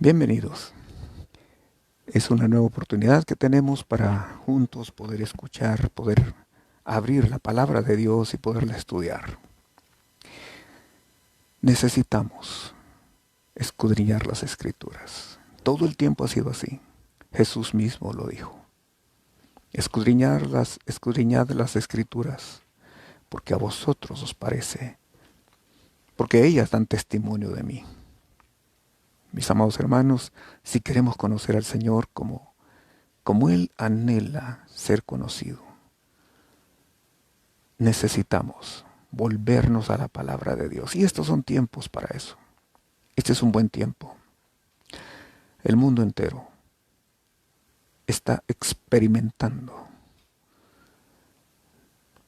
Bienvenidos. Es una nueva oportunidad que tenemos para juntos poder escuchar, poder abrir la palabra de Dios y poderla estudiar. Necesitamos escudriñar las Escrituras. Todo el tiempo ha sido así. Jesús mismo lo dijo. Escudriñad las Escrituras, porque a vosotros os parece, porque ellas dan testimonio de mí. Mis amados hermanos, si queremos conocer al Señor como Él anhela ser conocido, necesitamos volvernos a la palabra de Dios. Y estos son tiempos para eso. Este es un buen tiempo. El mundo entero está experimentando.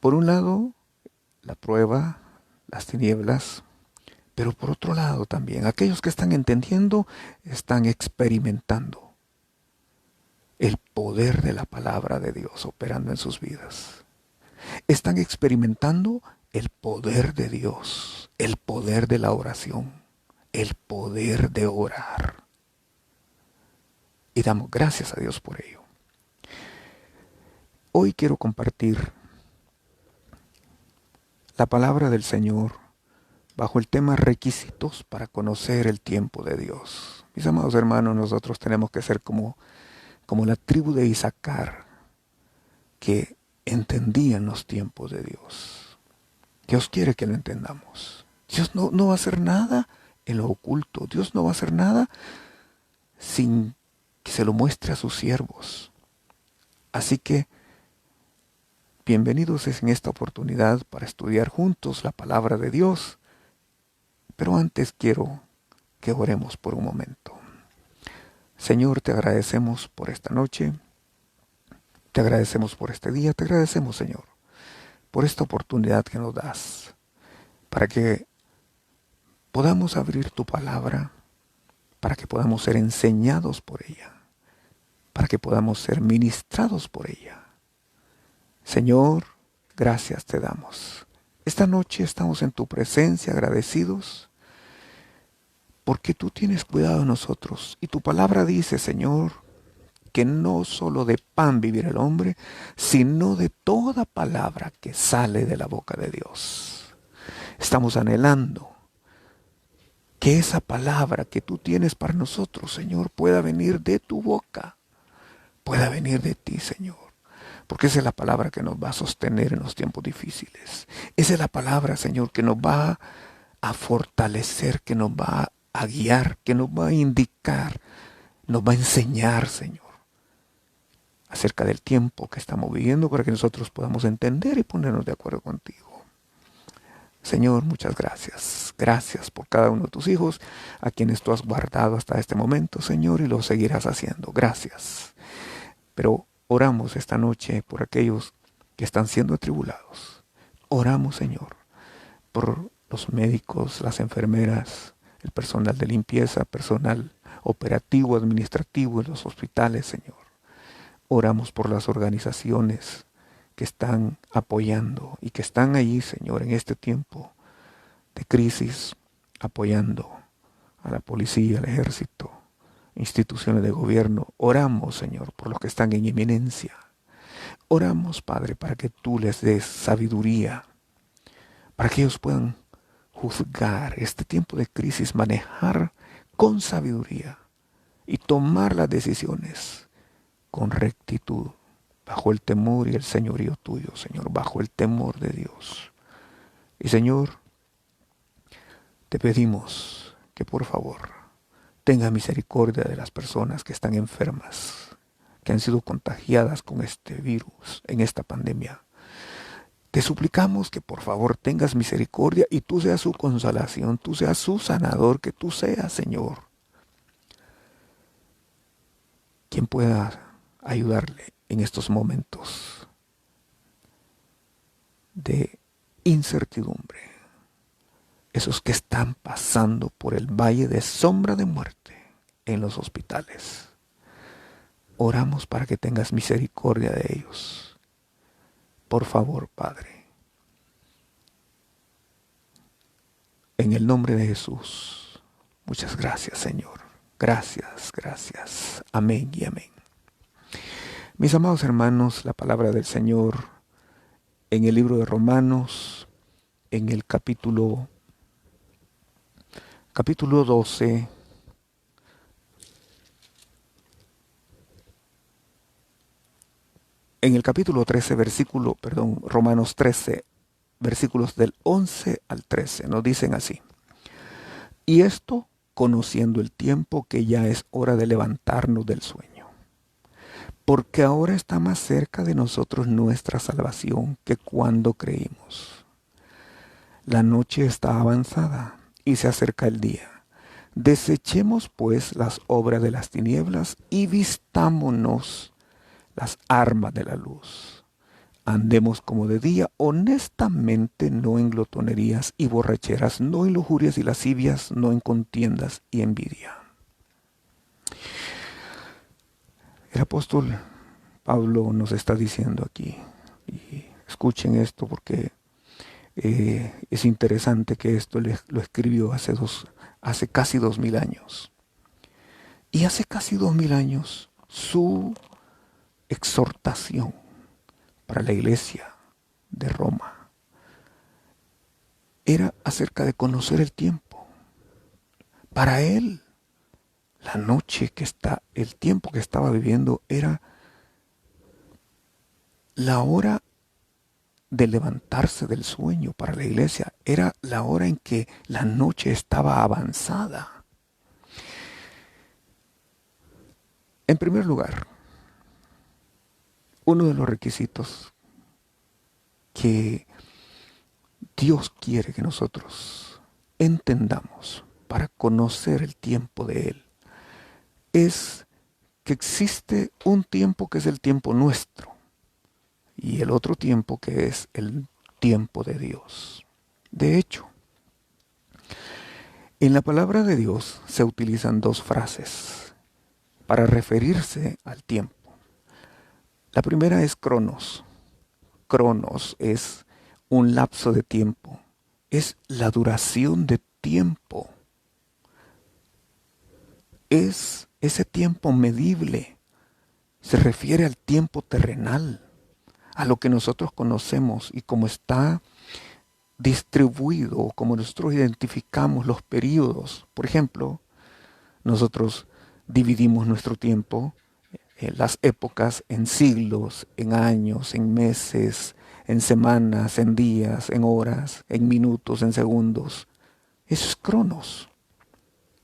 Por un lado, la prueba, las tinieblas, pero por otro lado también, aquellos que están entendiendo están experimentando el poder de la palabra de Dios operando en sus vidas. Están experimentando el poder de Dios, el poder de la oración, el poder de orar. Y damos gracias a Dios por ello. Hoy quiero compartir la palabra del Señor bajo el tema requisitos para conocer el tiempo de Dios. Mis amados hermanos, nosotros tenemos que ser como la tribu de Isaacar, que entendían los tiempos de Dios. Dios quiere que lo entendamos. Dios no va a hacer nada en lo oculto. Dios no va a hacer nada sin que se lo muestre a sus siervos. Así que, bienvenidos en esta oportunidad para estudiar juntos la palabra de Dios. Pero antes quiero que oremos por un momento. Señor, te agradecemos por esta noche. Te agradecemos por este día. Te agradecemos, Señor, por esta oportunidad que nos das para que podamos abrir tu palabra, para que podamos ser enseñados por ella, para que podamos ser ministrados por ella. Señor, gracias te damos. Esta noche estamos en tu presencia agradecidos porque tú tienes cuidado de nosotros. Y tu palabra dice, Señor, que no solo de pan vivirá el hombre, sino de toda palabra que sale de la boca de Dios. Estamos anhelando que esa palabra que tú tienes para nosotros, Señor, pueda venir de tu boca, pueda venir de ti, Señor. Porque esa es la palabra que nos va a sostener en los tiempos difíciles. Esa es la palabra, Señor, que nos va a fortalecer, que nos va a guiar, que nos va a indicar, nos va a enseñar, Señor, acerca del tiempo que estamos viviendo para que nosotros podamos entender y ponernos de acuerdo contigo. Señor, muchas gracias. Gracias por cada uno de tus hijos, a quienes tú has guardado hasta este momento, Señor, y lo seguirás haciendo. Gracias. Pero oramos esta noche por aquellos que están siendo atribulados. Oramos, Señor, por los médicos, las enfermeras, el personal de limpieza, personal operativo, administrativo en los hospitales, Señor. Oramos por las organizaciones que están apoyando y que están allí, Señor, en este tiempo de crisis, apoyando a la policía, al ejército, instituciones de gobierno. Oramos, Señor, por los que están en eminencia. Oramos, Padre, para que tú les des sabiduría, para que ellos puedan juzgar este tiempo de crisis, manejar con sabiduría y tomar las decisiones con rectitud, bajo el temor y el señorío tuyo, Señor, bajo el temor de Dios. Y Señor, te pedimos que por favor tenga misericordia de las personas que están enfermas, que han sido contagiadas con este virus, en esta pandemia. Te suplicamos que por favor tengas misericordia y tú seas su consolación, tú seas su sanador, que tú seas, Señor, quien pueda ayudarle en estos momentos de incertidumbre. Esos que están pasando por el valle de sombra de muerte en los hospitales. Oramos para que tengas misericordia de ellos. Por favor, Padre. En el nombre de Jesús. Muchas gracias, Señor. Gracias, gracias. Amén y amén. Mis amados hermanos, la palabra del Señor en el libro de Romanos, en el capítulo 12, en el capítulo 13, Romanos 13, versículos del 11 al 13, nos dicen así. Y esto conociendo el tiempo que ya es hora de levantarnos del sueño, porque ahora está más cerca de nosotros nuestra salvación que cuando creímos. La noche está avanzada y se acerca el día. Desechemos pues las obras de las tinieblas y vistámonos las armas de la luz. Andemos como de día, honestamente, no en glotonerías y borracheras, no en lujurias y lascivias, no en contiendas y envidia. El apóstol Pablo nos está diciendo aquí, y escuchen esto porque es interesante que esto lo escribió hace casi 2000 años. Y hace casi 2000 años su exhortación para la iglesia de Roma era acerca de conocer el tiempo. Para él, el tiempo que estaba viviendo era la hora de levantarse del sueño para la iglesia. Era la hora en que la noche estaba avanzada. En primer lugar, uno de los requisitos que Dios quiere que nosotros entendamos para conocer el tiempo de Él es que existe un tiempo que es el tiempo nuestro y el otro tiempo que es el tiempo de Dios. De hecho, en la palabra de Dios se utilizan dos frases para referirse al tiempo. La primera es cronos. Cronos es un lapso de tiempo, es la duración de tiempo, es ese tiempo medible, se refiere al tiempo terrenal, a lo que nosotros conocemos y cómo está distribuido, como nosotros identificamos los periodos. Por ejemplo, nosotros dividimos nuestro tiempo, las épocas, en siglos, en años, en meses, en semanas, en días, en horas, en minutos, en segundos. Eso es cronos.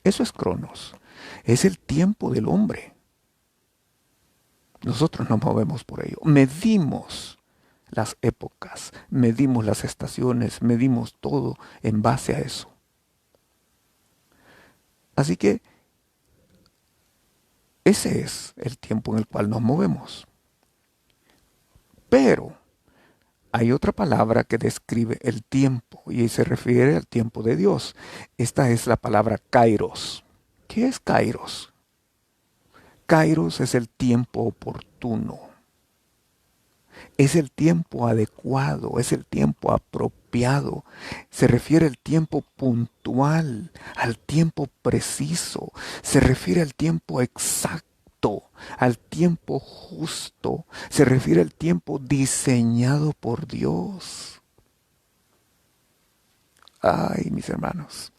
Eso es cronos. Es el tiempo del hombre. Nosotros nos movemos por ello. Medimos las épocas, medimos las estaciones, medimos todo en base a eso. Así que ese es el tiempo en el cual nos movemos. Pero hay otra palabra que describe el tiempo y se refiere al tiempo de Dios. Esta es la palabra kairos. ¿Qué es kairos? Kairos es el tiempo oportuno. Es el tiempo adecuado, es el tiempo apropiado. Se refiere al tiempo puntual, al tiempo preciso. Se refiere al tiempo exacto, al tiempo justo. Se refiere al tiempo diseñado por Dios. Ay, mis hermanos,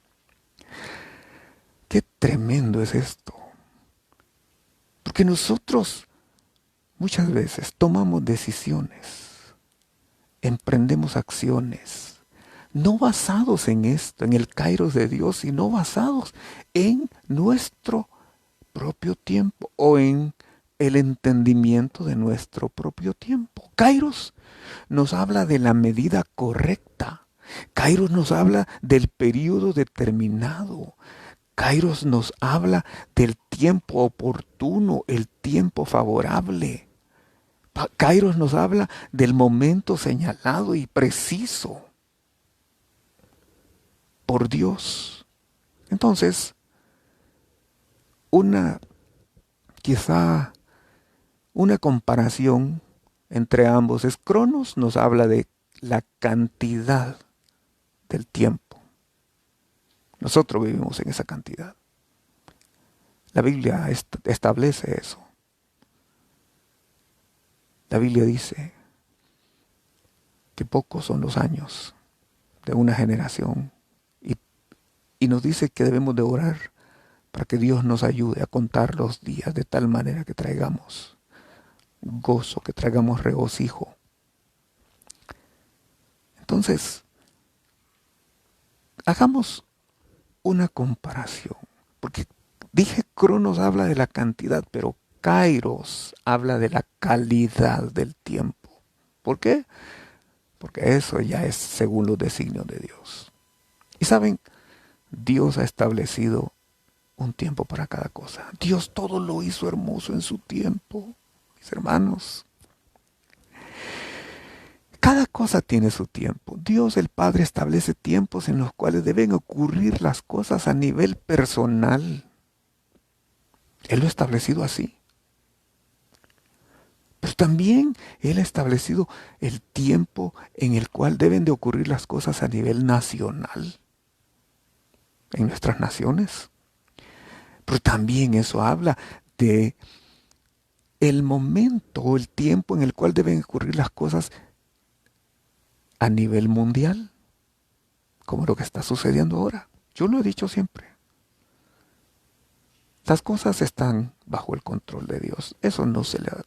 qué tremendo es esto. Porque nosotros muchas veces tomamos decisiones, emprendemos acciones, no basados en esto, en el kairos de Dios, sino basados en nuestro propio tiempo o en el entendimiento de nuestro propio tiempo. Kairos nos habla de la medida correcta. Kairos nos habla del periodo determinado. Kairos nos habla del tiempo oportuno, el tiempo favorable. Kairos nos habla del momento señalado y preciso por Dios. Entonces, quizá una comparación entre ambos es Cronos nos habla de la cantidad del tiempo. Nosotros vivimos en esa cantidad. La Biblia establece eso. La Biblia dice que pocos son los años de una generación y nos dice que debemos de orar para que Dios nos ayude a contar los días de tal manera que traigamos gozo, que traigamos regocijo. Entonces, hagamos una comparación, porque dije Cronos habla de la cantidad, pero Kairos habla de la calidad del tiempo. ¿Por qué? Porque eso ya es según los designios de Dios. Y saben, Dios ha establecido un tiempo para cada cosa. Dios todo lo hizo hermoso en su tiempo, mis hermanos. Cada cosa tiene su tiempo. Dios el Padre establece tiempos en los cuales deben ocurrir las cosas a nivel personal. Él lo ha establecido así. Pero también Él ha establecido el tiempo en el cual deben de ocurrir las cosas a nivel nacional. En nuestras naciones. Pero también eso habla de el momento o el tiempo en el cual deben ocurrir las cosas a nivel mundial, como lo que está sucediendo ahora. Yo lo he dicho siempre. Las cosas están bajo el control de Dios. Eso no se le da.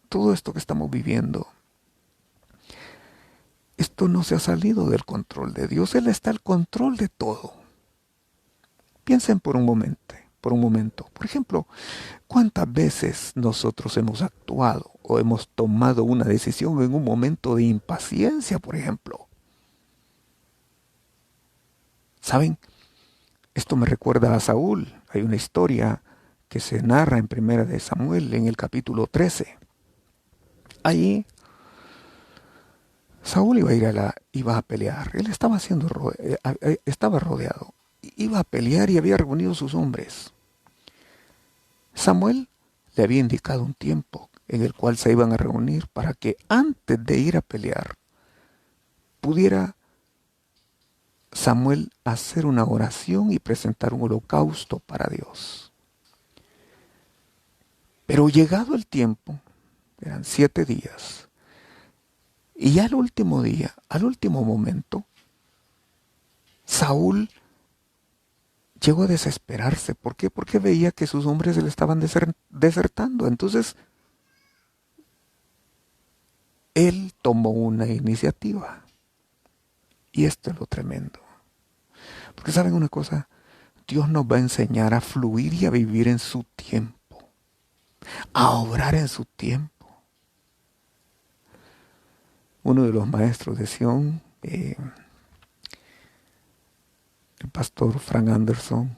Todo esto que estamos viviendo, esto no se ha salido del control de Dios. Él está al control de todo. Piensen por un momento. Por ejemplo, ¿cuántas veces nosotros hemos actuado o hemos tomado una decisión en un momento de impaciencia, por ejemplo? ¿Saben? Esto me recuerda a Saúl. Hay una historia que se narra en Primera de Samuel en el capítulo 13. Allí Saúl iba a pelear. Él estaba rodeado. Iba a pelear y había reunido sus hombres. Samuel le había indicado un tiempo en el cual se iban a reunir para que antes de ir a pelear pudiera Samuel hacer una oración y presentar un holocausto para Dios. Pero llegado el tiempo, eran 7 días, y ya al último día, al último momento, Saúl llegó a desesperarse. ¿Por qué? Porque veía que sus hombres se le estaban desertando. Entonces, él tomó una iniciativa. Y esto es lo tremendo. Porque saben una cosa, Dios nos va a enseñar a fluir y a vivir en su tiempo, a obrar en su tiempo. Uno de los maestros de Sion, el pastor Frank Anderson,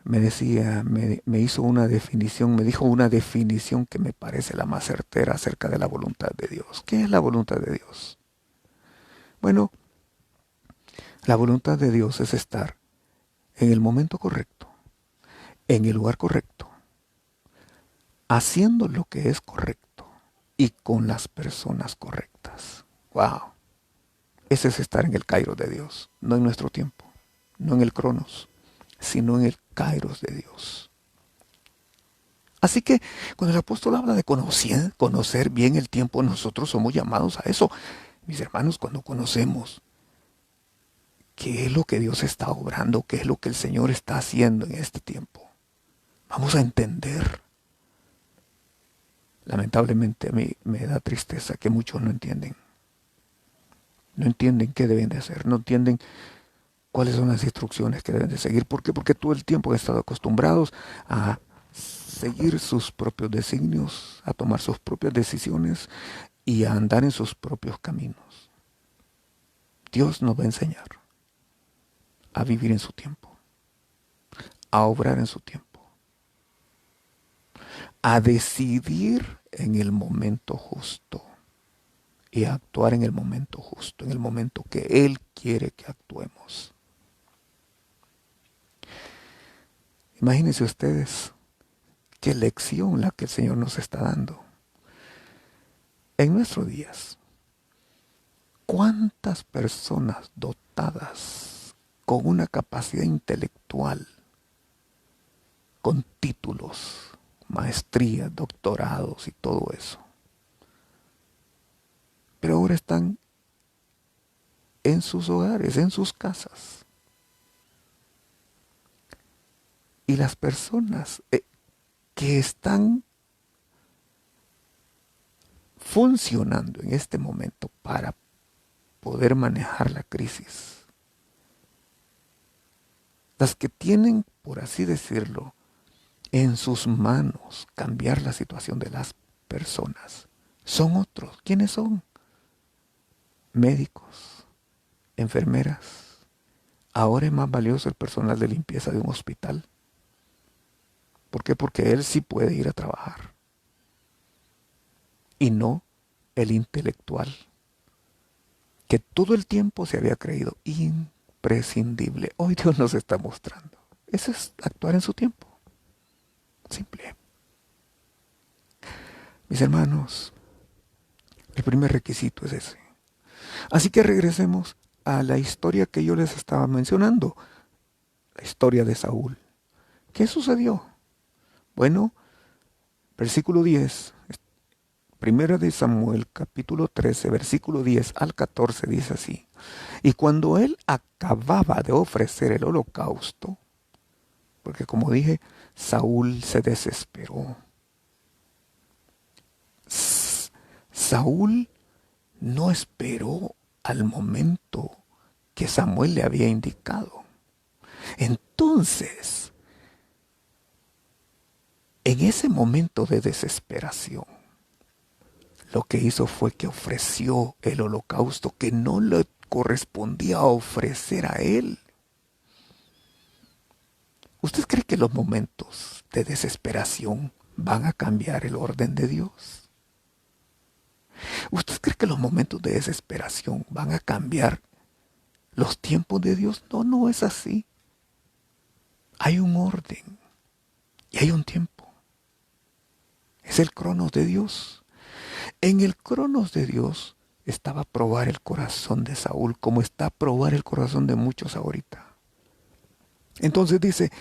me decía, me hizo una definición, me dijo una definición que me parece la más certera acerca de la voluntad de Dios. ¿Qué es la voluntad de Dios? Bueno, la voluntad de Dios es estar en el momento correcto, en el lugar correcto, haciendo lo que es correcto y con las personas correctas. ¡Wow! Ese es estar en el Kairos de Dios, no en nuestro tiempo, no en el Cronos, sino en el Kairos de Dios. Así que cuando el apóstol habla de conocer bien el tiempo, nosotros somos llamados a eso. Mis hermanos, cuando conocemos qué es lo que Dios está obrando, qué es lo que el Señor está haciendo en este tiempo, vamos a entender. Lamentablemente a mí me da tristeza que muchos no entienden. No entienden qué deben de hacer, no entienden cuáles son las instrucciones que deben de seguir. ¿Por qué? Porque todo el tiempo han estado acostumbrados a seguir sus propios designios, a tomar sus propias decisiones y a andar en sus propios caminos. Dios nos va a enseñar a vivir en su tiempo, a obrar en su tiempo, a decidir en el momento justo y a actuar en el momento justo, en el momento que Él quiere que actuemos. Imagínense ustedes qué lección la que el Señor nos está dando. En nuestros días, ¿cuántas personas dotadas con una capacidad intelectual con títulos, maestrías, doctorados y todo eso. Pero ahora están en sus hogares, en sus casas. Y las personas que están funcionando en este momento para poder manejar la crisis, las que tienen, por así decirlo, en sus manos cambiar la situación de las personas, son otros. ¿Quiénes son? Médicos, enfermeras. Ahora es más valioso el personal de limpieza de un hospital. ¿Por qué? Porque él sí puede ir a trabajar. Y no el intelectual, que todo el tiempo se había creído imprescindible. Hoy Dios nos está mostrando. Eso es actuar en su tiempo. Simple. Mis hermanos, el primer requisito es ese. Así que regresemos a la historia que yo les estaba mencionando. La historia de Saúl. ¿Qué sucedió? Bueno, versículo 10. Primera de Samuel, capítulo 13, versículo 10 al 14 dice así. Y cuando él acababa de ofrecer el holocausto, porque como dije, Saúl se desesperó. Saúl no esperó al momento que Samuel le había indicado. Entonces, en ese momento de desesperación, lo que hizo fue que ofreció el holocausto que no le correspondía ofrecer a él. ¿Usted cree que los momentos de desesperación van a cambiar el orden de Dios? ¿Usted cree que los momentos de desesperación van a cambiar los tiempos de Dios? No, no es así. Hay un orden y hay un tiempo. Es el cronos de Dios. En el cronos de Dios estaba a probar el corazón de Saúl, como está a probar el corazón de muchos ahorita. Entonces dice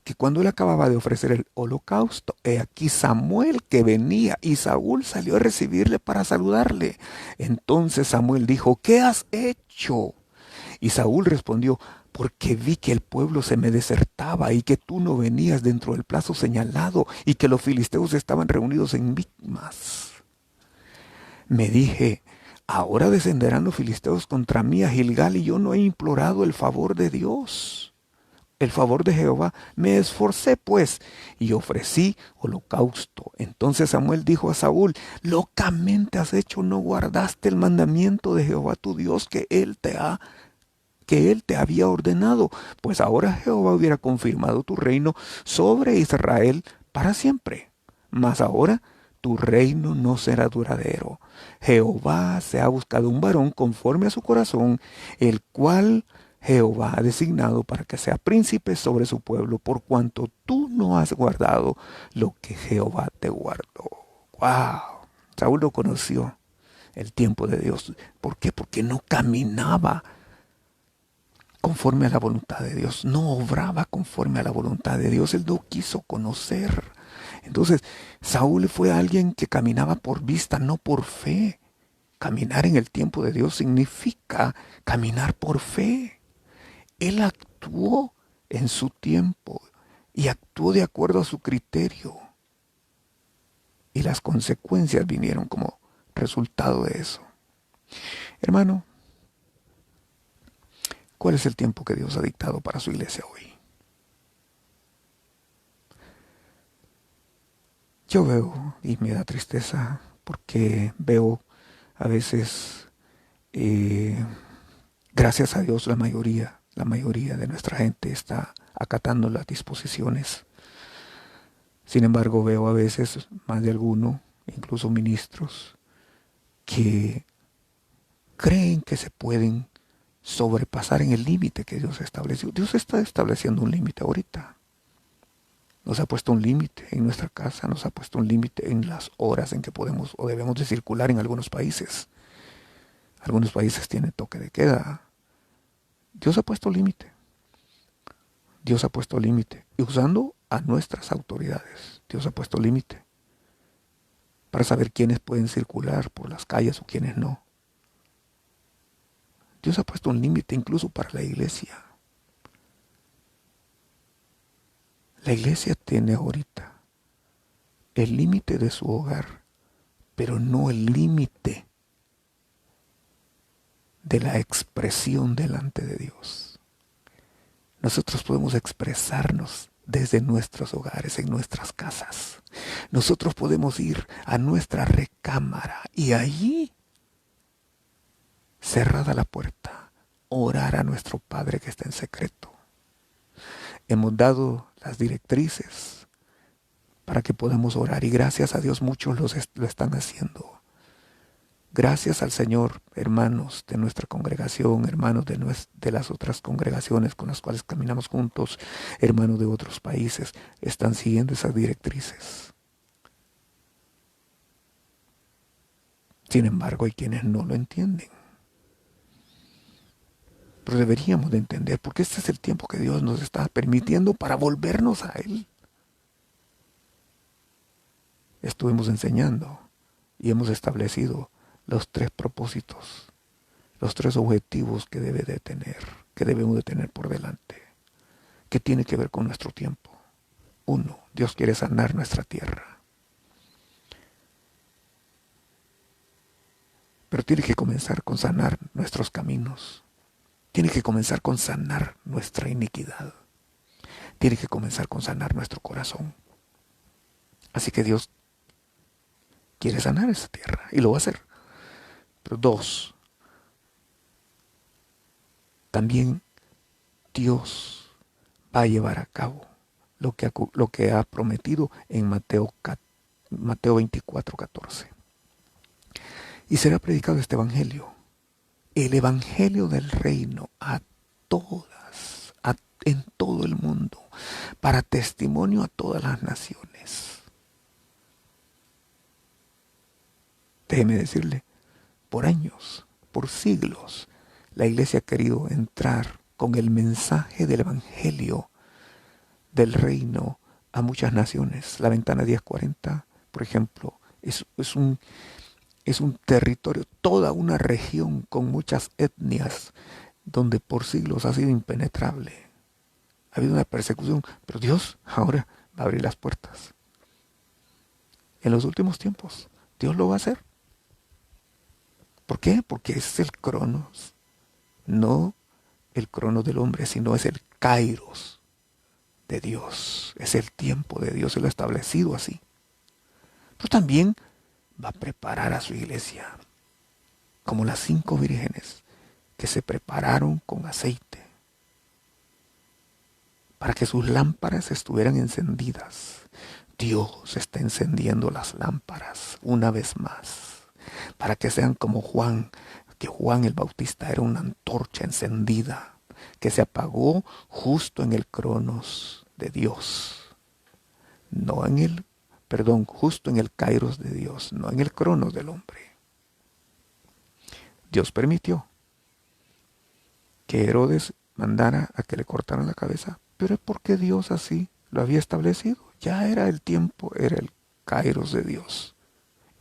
que cuando él acababa de ofrecer el holocausto, he aquí Samuel que venía, y Saúl salió a recibirle para saludarle. Entonces Samuel dijo: ¿qué has hecho? Y Saúl respondió: porque vi que el pueblo se me desertaba y que tú no venías dentro del plazo señalado y que los filisteos estaban reunidos en Micmas. Me dije: ahora descenderán los filisteos contra mí a Gilgal, y yo no he implorado el favor de Dios, el favor de Jehová. Me esforcé pues y ofrecí holocausto. Entonces Samuel dijo a Saúl: locamente has hecho, no guardaste el mandamiento de Jehová tu Dios que él te había ordenado, pues ahora Jehová hubiera confirmado tu reino sobre Israel para siempre. Mas ahora tu reino no será duradero. Jehová se ha buscado un varón conforme a su corazón, el cual Jehová ha designado para que sea príncipe sobre su pueblo, por cuanto tú no has guardado lo que Jehová te guardó. ¡Wow! Saúl no conoció el tiempo de Dios. ¿Por qué? Porque no caminaba conforme a la voluntad de Dios, no obraba conforme a la voluntad de Dios. Él no quiso conocer. Entonces, Saúl fue alguien que caminaba por vista, no por fe. Caminar en el tiempo de Dios significa caminar por fe. Él actuó en su tiempo y actuó de acuerdo a su criterio. Y las consecuencias vinieron como resultado de eso. Hermano, ¿cuál es el tiempo que Dios ha dictado para su iglesia hoy? Yo veo, y me da tristeza, porque veo a veces, gracias a Dios, la mayoría de nuestra gente está acatando las disposiciones. Sin embargo, veo a veces más de alguno, incluso ministros, que creen que se pueden sobrepasar en el límite que Dios estableció. Dios está estableciendo un límite ahorita. Nos ha puesto un límite en nuestra casa, nos ha puesto un límite en las horas en que podemos o debemos de circular en algunos países. Algunos países tienen toque de queda. Dios ha puesto límite. Dios ha puesto límite. Y usando a nuestras autoridades. Dios ha puesto límite para saber quiénes pueden circular por las calles o quiénes no. Dios ha puesto un límite incluso para la iglesia. La iglesia tiene ahorita el límite de su hogar, pero no el límite de la expresión delante de Dios. Nosotros podemos expresarnos desde nuestros hogares, en nuestras casas. Nosotros podemos ir a nuestra recámara y allí, cerrada la puerta, orar a nuestro Padre que está en secreto. Hemos dado las directrices para que podamos orar y gracias a Dios muchos lo están haciendo. Gracias al Señor, hermanos de nuestra congregación, hermanos de las otras congregaciones con las cuales caminamos juntos, hermanos de otros países, están siguiendo esas directrices. Sin embargo, hay quienes no lo entienden. Pero deberíamos de entender, porque este es el tiempo que Dios nos está permitiendo para volvernos a Él. Estuvimos enseñando y hemos establecido los 3 propósitos, los 3 objetivos que debemos de tener por delante, que tiene que ver con nuestro tiempo. 1, Dios quiere sanar nuestra tierra. Pero tiene que comenzar con sanar nuestros caminos. Tiene que comenzar con sanar nuestra iniquidad. Tiene que comenzar con sanar nuestro corazón. Así que Dios quiere sanar esa tierra y lo va a hacer. Pero 2, también Dios va a llevar a cabo lo que ha prometido en Mateo 24:14. Y será predicado este evangelio, el evangelio del reino a todas, en todo el mundo, para testimonio a todas las naciones. Déjeme decirle, por años, por siglos, la iglesia ha querido entrar con el mensaje del evangelio del reino a muchas naciones. La ventana 1040, por ejemplo, es un territorio, toda una región con muchas etnias, donde por siglos ha sido impenetrable. Ha habido una persecución, pero Dios ahora va a abrir las puertas. En los últimos tiempos, Dios lo va a hacer. ¿Por qué? Porque es el cronos, no el cronos del hombre, sino es el kairos de Dios. Es el tiempo de Dios, Él lo ha establecido así. Pero también va a preparar a su iglesia, como las 5 vírgenes que se prepararon con aceite, para que sus lámparas estuvieran encendidas. Dios está encendiendo las lámparas una vez más, para que sean como Juan, que Juan el Bautista era una antorcha encendida, que se apagó justo en el cronos de Dios, justo en el kairos de Dios, no en el cronos del hombre. Dios permitió que Herodes mandara a que le cortaran la cabeza, pero es porque Dios así lo había establecido. Ya era el tiempo, era el kairos de Dios.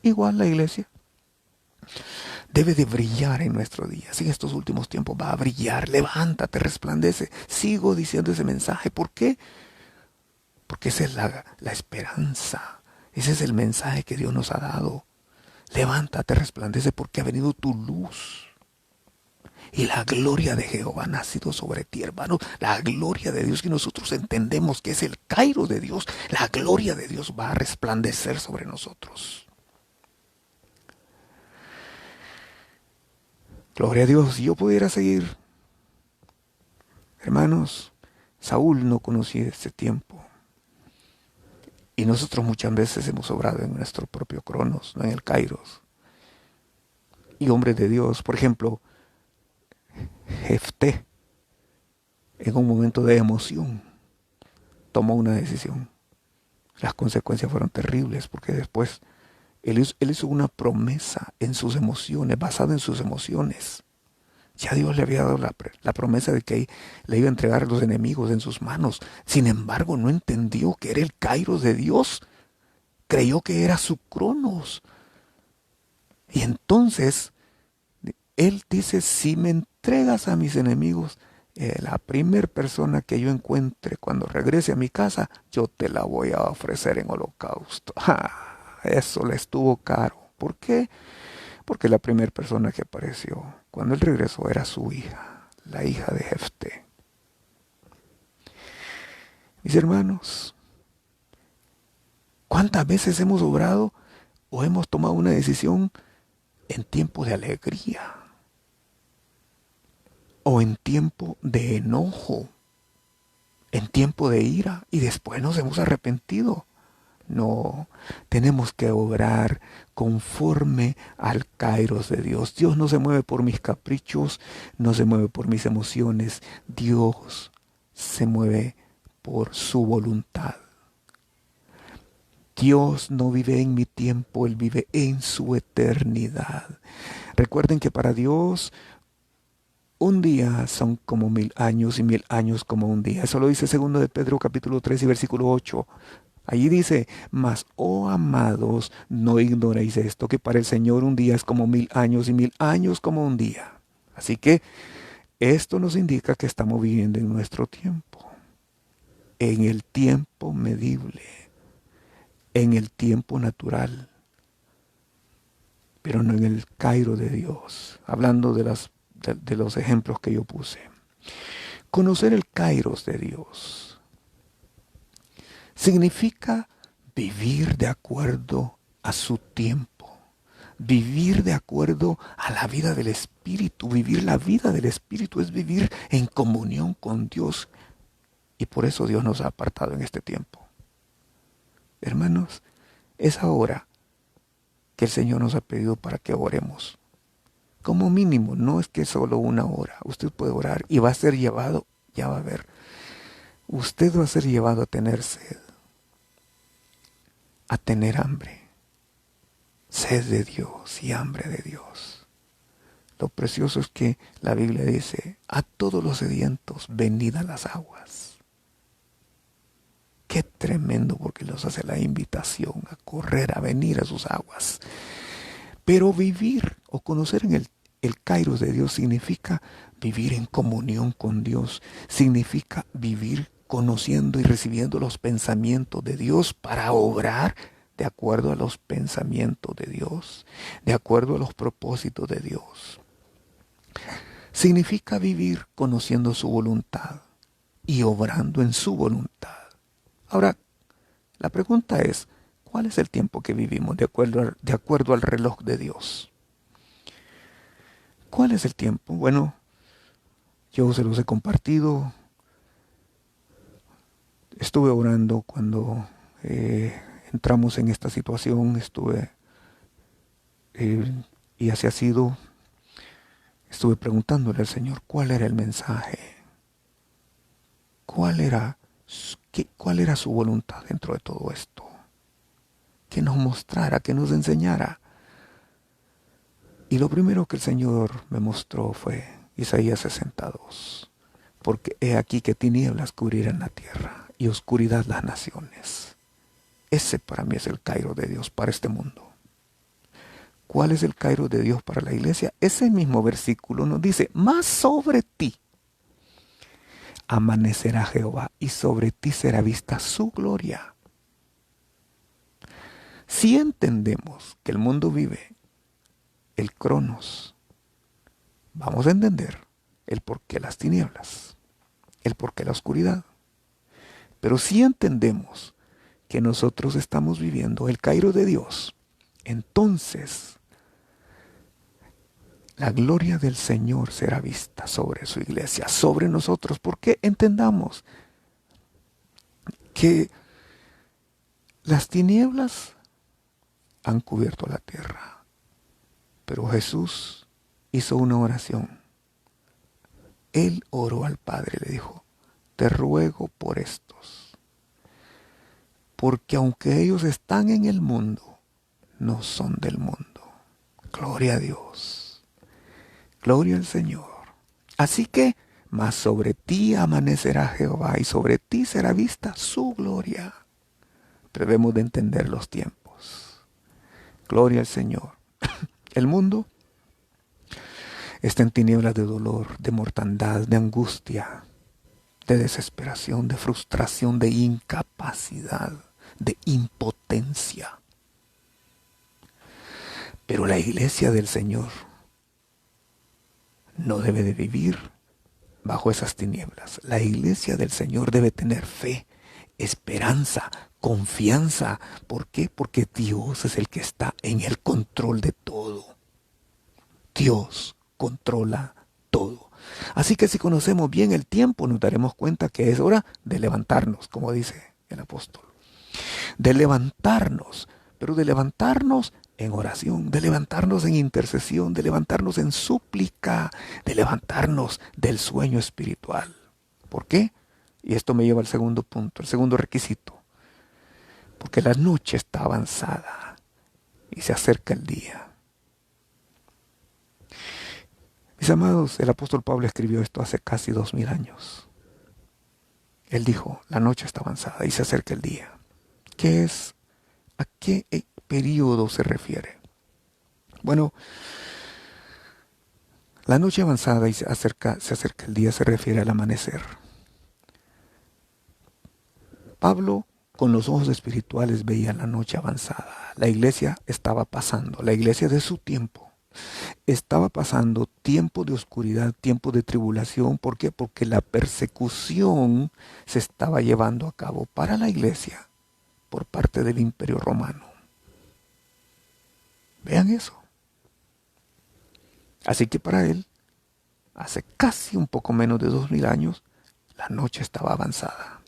Igual la iglesia debe de brillar en nuestro día. Si en estos últimos tiempos va a brillar, levántate, resplandece. Sigo diciendo ese mensaje. ¿Por qué? Porque esa es la esperanza. Ese es el mensaje que Dios nos ha dado. Levántate, resplandece, porque ha venido tu luz. Y la gloria de Jehová ha nacido sobre ti, hermano. La gloria de Dios que nosotros entendemos que es el kairos de Dios. La gloria de Dios va a resplandecer sobre nosotros. Gloria a Dios. Si yo pudiera seguir, hermanos, Saúl no conocía este tiempo. Y nosotros muchas veces hemos obrado en nuestro propio cronos, no en el kairos. Y hombres de Dios, por ejemplo, Jefté, en un momento de emoción, tomó una decisión. Las consecuencias fueron terribles porque después él hizo una promesa en sus emociones, basada en sus emociones. Ya Dios le había dado la promesa de que le iba a entregar a los enemigos en sus manos. Sin embargo, no entendió que era el Kairos de Dios. Creyó que era su Cronos. Y entonces, él dice, si me entregas a mis enemigos, la primera persona que yo encuentre cuando regrese a mi casa, yo te la voy a ofrecer en holocausto. Eso le estuvo caro. ¿Por qué? Porque la primera persona que apareció cuando él regresó era su hija, la hija de Jefté. Mis hermanos, ¿cuántas veces hemos obrado o hemos tomado una decisión en tiempo de alegría o en tiempo de enojo, en tiempo de ira y después nos hemos arrepentido? No, tenemos que obrar conforme al kairos de Dios. Dios no se mueve por mis caprichos, no se mueve por mis emociones. Dios se mueve por su voluntad. Dios no vive en mi tiempo, Él vive en su eternidad. Recuerden que para Dios un día son como 1000 años y 1000 años como un día. Eso lo dice 2 de Pedro capítulo 3 y versículo 8. Allí dice, mas, oh amados, no ignoréis esto, que para el Señor un día es como 1000 años y 1000 años como un día. Así que esto nos indica que estamos viviendo en nuestro tiempo, en el tiempo medible, en el tiempo natural, pero no en el Cairo de Dios, hablando de los ejemplos que yo puse. Conocer el Kairos de Dios significa vivir de acuerdo a su tiempo, vivir de acuerdo a la vida del Espíritu. Vivir la vida del Espíritu es vivir en comunión con Dios, y por eso Dios nos ha apartado en este tiempo. Hermanos, es ahora que el Señor nos ha pedido para que oremos. Como mínimo, no es que solo una hora. Usted puede orar y va a ser llevado, ya va a ver, usted va a ser llevado a tener sed, a tener hambre. Sed de Dios y hambre de Dios. Lo precioso es que la Biblia dice, a todos los sedientos, venid a las aguas. Qué tremendo, porque nos hace la invitación a correr, a venir a sus aguas. Pero vivir o conocer en el Kairos de Dios significa vivir en comunión con Dios. Significa vivir conociendo y recibiendo los pensamientos de Dios para obrar de acuerdo a los pensamientos de Dios, de acuerdo a los propósitos de Dios. Significa vivir conociendo su voluntad y obrando en su voluntad. Ahora, la pregunta es, ¿cuál es el tiempo que vivimos de acuerdo al reloj de Dios? ¿Cuál es el tiempo? Bueno, yo se los he compartido. Estuve orando cuando entramos en esta situación, y así ha sido. Estuve preguntándole al Señor cuál era el mensaje, cuál era su voluntad dentro de todo esto, que nos mostrara, que nos enseñara. Y lo primero que el Señor me mostró fue Isaías 62. Porque he aquí que tinieblas cubrirán la tierra y oscuridad las naciones. Ese para mí es el Cairo de Dios para este mundo. ¿Cuál es el Cairo de Dios para la iglesia? Ese mismo versículo nos dice, más sobre ti amanecerá Jehová y sobre ti será vista su gloria. Si entendemos que el mundo vive el Cronos, vamos a entender el porqué las tinieblas, el porqué la oscuridad. Pero si entendemos que nosotros estamos viviendo el Cairo de Dios, entonces la gloria del Señor será vista sobre su iglesia, sobre nosotros, porque entendamos que las tinieblas han cubierto la tierra, pero Jesús hizo una oración. Él oró al Padre, le dijo, te ruego por estos, porque aunque ellos están en el mundo, no son del mundo. Gloria a Dios. Gloria al Señor. Así que, mas sobre ti amanecerá Jehová y sobre ti será vista su gloria. Pero debemos de entender los tiempos. Gloria al Señor. El mundo está en tinieblas de dolor, de mortandad, de angustia, de desesperación, de frustración, de incapacidad, de impotencia. Pero la iglesia del Señor no debe de vivir bajo esas tinieblas. La iglesia del Señor debe tener fe, esperanza, confianza. ¿Por qué? Porque Dios es el que está en el control de todo. Dios controla todo. Así que si conocemos bien el tiempo, nos daremos cuenta que es hora de levantarnos, como dice el apóstol. De levantarnos, pero de levantarnos en oración, de levantarnos en intercesión, de levantarnos en súplica, de levantarnos del sueño espiritual. ¿Por qué? Y esto me lleva al segundo punto, el segundo requisito. Porque la noche está avanzada y se acerca el día. Mis amados, el apóstol Pablo escribió esto hace casi 2000 años. Él dijo, la noche está avanzada y se acerca el día. ¿Qué es? ¿A qué periodo se refiere? Bueno, la noche avanzada y se acerca el día se refiere al amanecer. Pablo, con los ojos espirituales, veía la noche avanzada. La iglesia estaba pasando, la iglesia de su tiempo. Estaba pasando tiempo de oscuridad, tiempo de tribulación. ¿Por qué? Porque la persecución se estaba llevando a cabo para la iglesia por parte del Imperio Romano. Vean eso. Así que para él, hace casi un poco menos de 2000 años, la noche estaba avanzada.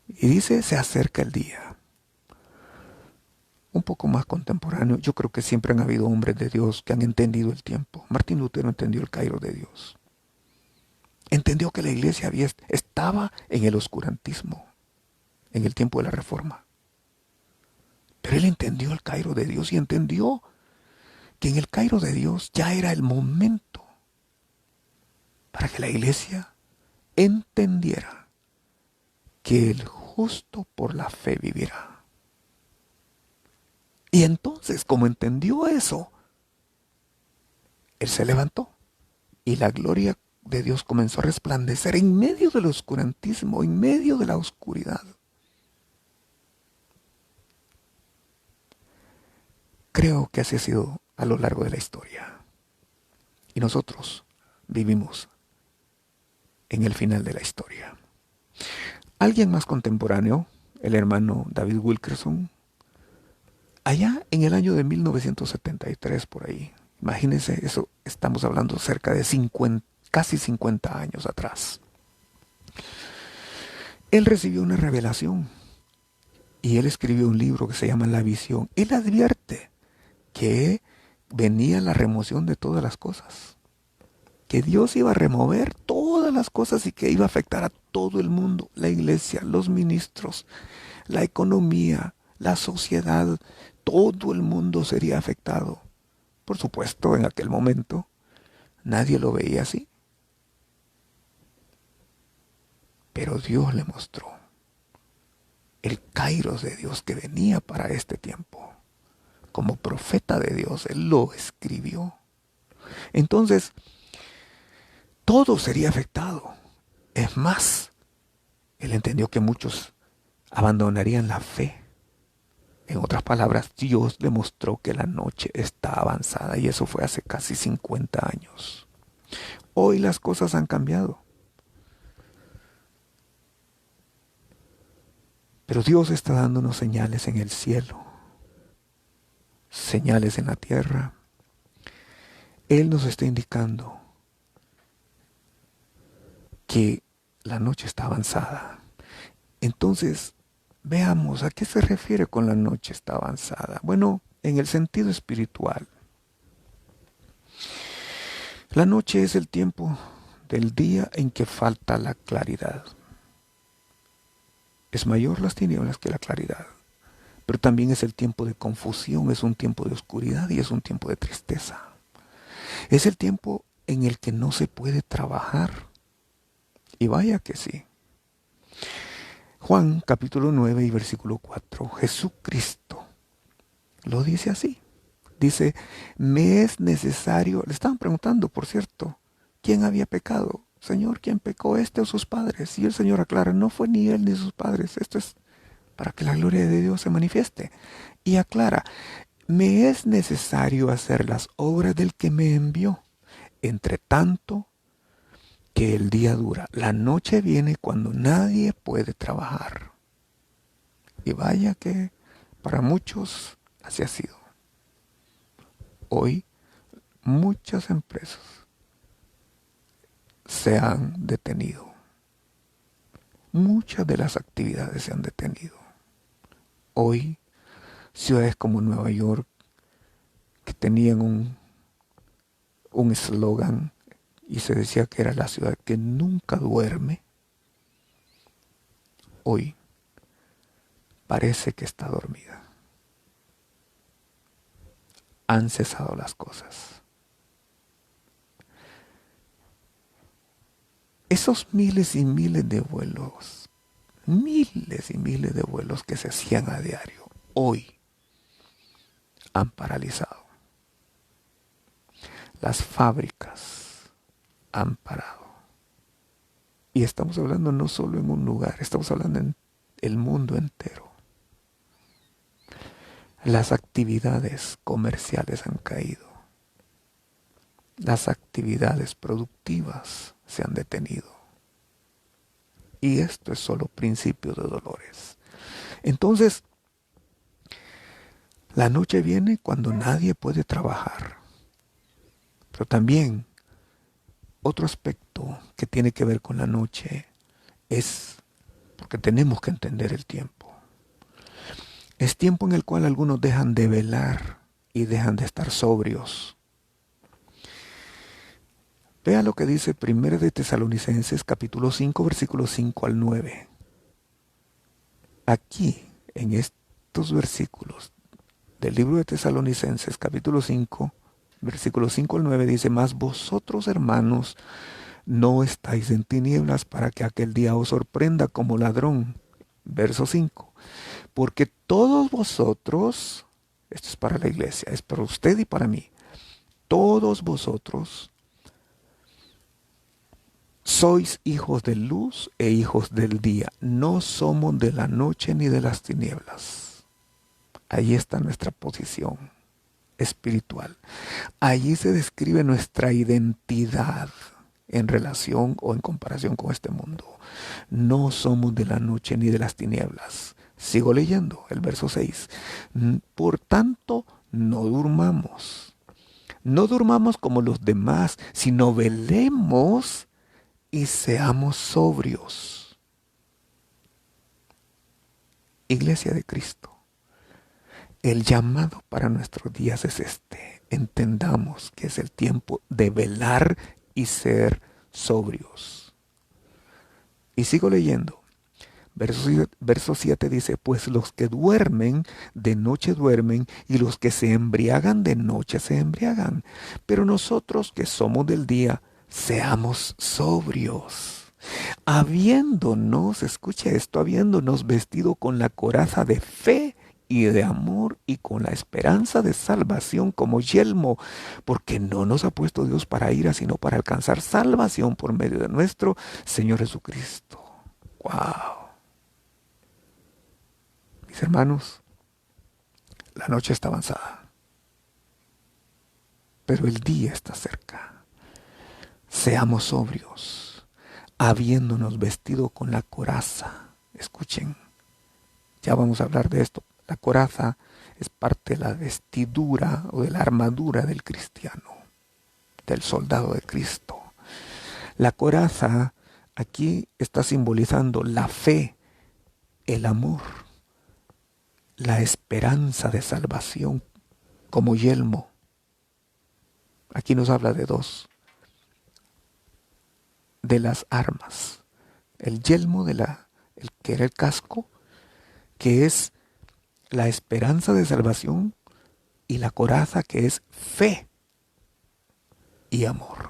Y dice, se acerca el día. Un poco más contemporáneo, yo creo que siempre han habido hombres de Dios que han entendido el tiempo. Martín Lutero entendió el Cairo de Dios. Entendió que la iglesia estaba en el oscurantismo, en el tiempo de la Reforma. Pero él entendió el Cairo de Dios y entendió que en el Cairo de Dios ya era el momento para que la iglesia entendiera que el justo por la fe vivirá. Y entonces, como entendió eso, él se levantó y la gloria de Dios comenzó a resplandecer en medio del oscurantismo, en medio de la oscuridad. Creo que así ha sido a lo largo de la historia. Y nosotros vivimos en el final de la historia. Alguien más contemporáneo, el hermano David Wilkerson, allá en el año de 1973 por ahí, imagínense eso, estamos hablando cerca de casi 50 años atrás. Él recibió una revelación y él escribió un libro que se llama La Visión. Él advierte que venía la remoción de todas las cosas, que Dios iba a remover todas las cosas y que iba a afectar a todo el mundo, la iglesia, los ministros, la economía, la sociedad, todo el mundo sería afectado. Por supuesto, en aquel momento nadie lo veía así. Pero Dios le mostró el kairos de Dios que venía para este tiempo. Como profeta de Dios, Él lo escribió. Entonces, todo sería afectado. Es más, Él entendió que muchos abandonarían la fe. En otras palabras, Dios le mostró que la noche está avanzada y eso fue hace casi 50 años. Hoy las cosas han cambiado. Pero Dios está dándonos señales en el cielo, señales en la tierra. Él nos está indicando que la noche está avanzada. Entonces, veamos a qué se refiere con la noche está avanzada. Bueno, en el sentido espiritual. La noche es el tiempo del día en que falta la claridad. Es mayor las tinieblas que la claridad. Pero también es el tiempo de confusión, es un tiempo de oscuridad y es un tiempo de tristeza. Es el tiempo en el que no se puede trabajar. Y vaya que sí. Juan capítulo 9 y versículo 4. Jesucristo lo dice así. Dice, me es necesario, le estaban preguntando, por cierto, ¿quién había pecado? Señor, ¿quién pecó, este o sus padres? Y el Señor aclara, no fue ni él ni sus padres, esto es para que la gloria de Dios se manifieste. Y aclara, me es necesario hacer las obras del que me envió. Entre tanto que el día dura, la noche viene cuando nadie puede trabajar. Y vaya que para muchos así ha sido. Hoy muchas empresas se han detenido. Muchas de las actividades se han detenido. Hoy, ciudades como Nueva York, que tenían un eslogan y se decía que era la ciudad que nunca duerme, hoy parece que está dormida. Han cesado las cosas. Esos miles y miles de vuelos, miles y miles de vuelos que se hacían a diario, hoy han paralizado. Las fábricas han parado. Y estamos hablando no solo en un lugar, estamos hablando en el mundo entero. Las actividades comerciales han caído. Las actividades productivas se han detenido. Y esto es solo principio de dolores. Entonces, la noche viene cuando nadie puede trabajar. Pero también otro aspecto que tiene que ver con la noche es porque tenemos que entender el tiempo. Es tiempo en el cual algunos dejan de velar y dejan de estar sobrios. Vea lo que dice 1 de Tesalonicenses capítulo 5 versículos 5 al 9. Aquí, en estos versículos del libro de Tesalonicenses capítulo 5, versículos 5 al 9 dice, mas vosotros hermanos no estáis en tinieblas para que aquel día os sorprenda como ladrón. Verso 5. Porque todos vosotros, esto es para la iglesia, es para usted y para mí, todos vosotros sois hijos de luz e hijos del día. No somos de la noche ni de las tinieblas. Ahí está nuestra posición espiritual. Allí se describe nuestra identidad en relación o en comparación con este mundo. No somos de la noche ni de las tinieblas. Sigo leyendo el verso 6. Por tanto, no durmamos. No durmamos como los demás, sino velemos y seamos sobrios. Iglesia de Cristo, el llamado para nuestros días es este. Entendamos que es el tiempo de velar y ser sobrios. Y sigo leyendo. Verso 7 dice, pues los que duermen, de noche duermen, y los que se embriagan, de noche se embriagan. Pero nosotros que somos del día, seamos sobrios. Habiéndonos, escuche esto, habiéndonos vestido con la coraza de fe y de amor y con la esperanza de salvación como yelmo, porque no nos ha puesto Dios para ira, sino para alcanzar salvación por medio de nuestro Señor Jesucristo. ¡Wow! Mis hermanos, la noche está avanzada, pero el día está cerca. Seamos sobrios, habiéndonos vestido con la coraza. Escuchen, ya vamos a hablar de esto. La coraza es parte de la vestidura o de la armadura del cristiano, del soldado de Cristo. La coraza aquí está simbolizando la fe, el amor, la esperanza de salvación como yelmo. Aquí nos habla de dos, de las armas. El yelmo el que era el casco, que es la esperanza de salvación, y la coraza, que es fe y amor.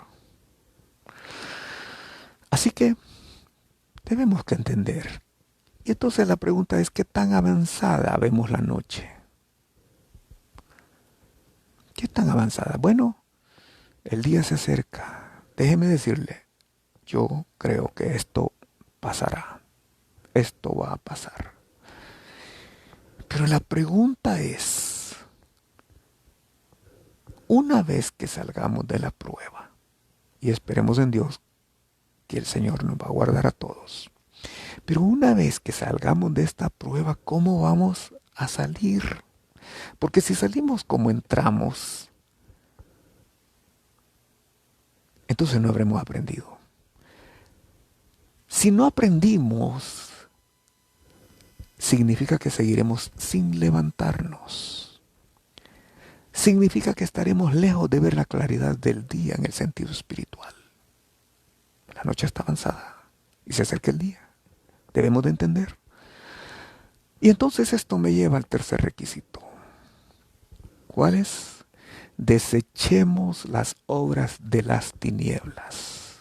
Así que debemos que entender. Y entonces la pregunta es, ¿qué tan avanzada vemos la noche? ¿Qué tan avanzada? Bueno, el día se acerca. Déjeme decirle, yo creo que esto pasará. Esto va a pasar. Pero la pregunta es, una vez que salgamos de la prueba, y esperemos en Dios que el Señor nos va a guardar a todos, pero una vez que salgamos de esta prueba, ¿cómo vamos a salir? Porque si salimos como entramos, entonces no habremos aprendido. Si no aprendimos, significa que seguiremos sin levantarnos. Significa que estaremos lejos de ver la claridad del día en el sentido espiritual. La noche está avanzada y se acerca el día. Debemos de entender. Y entonces esto me lleva al tercer requisito. ¿Cuál es? Desechemos las obras de las tinieblas.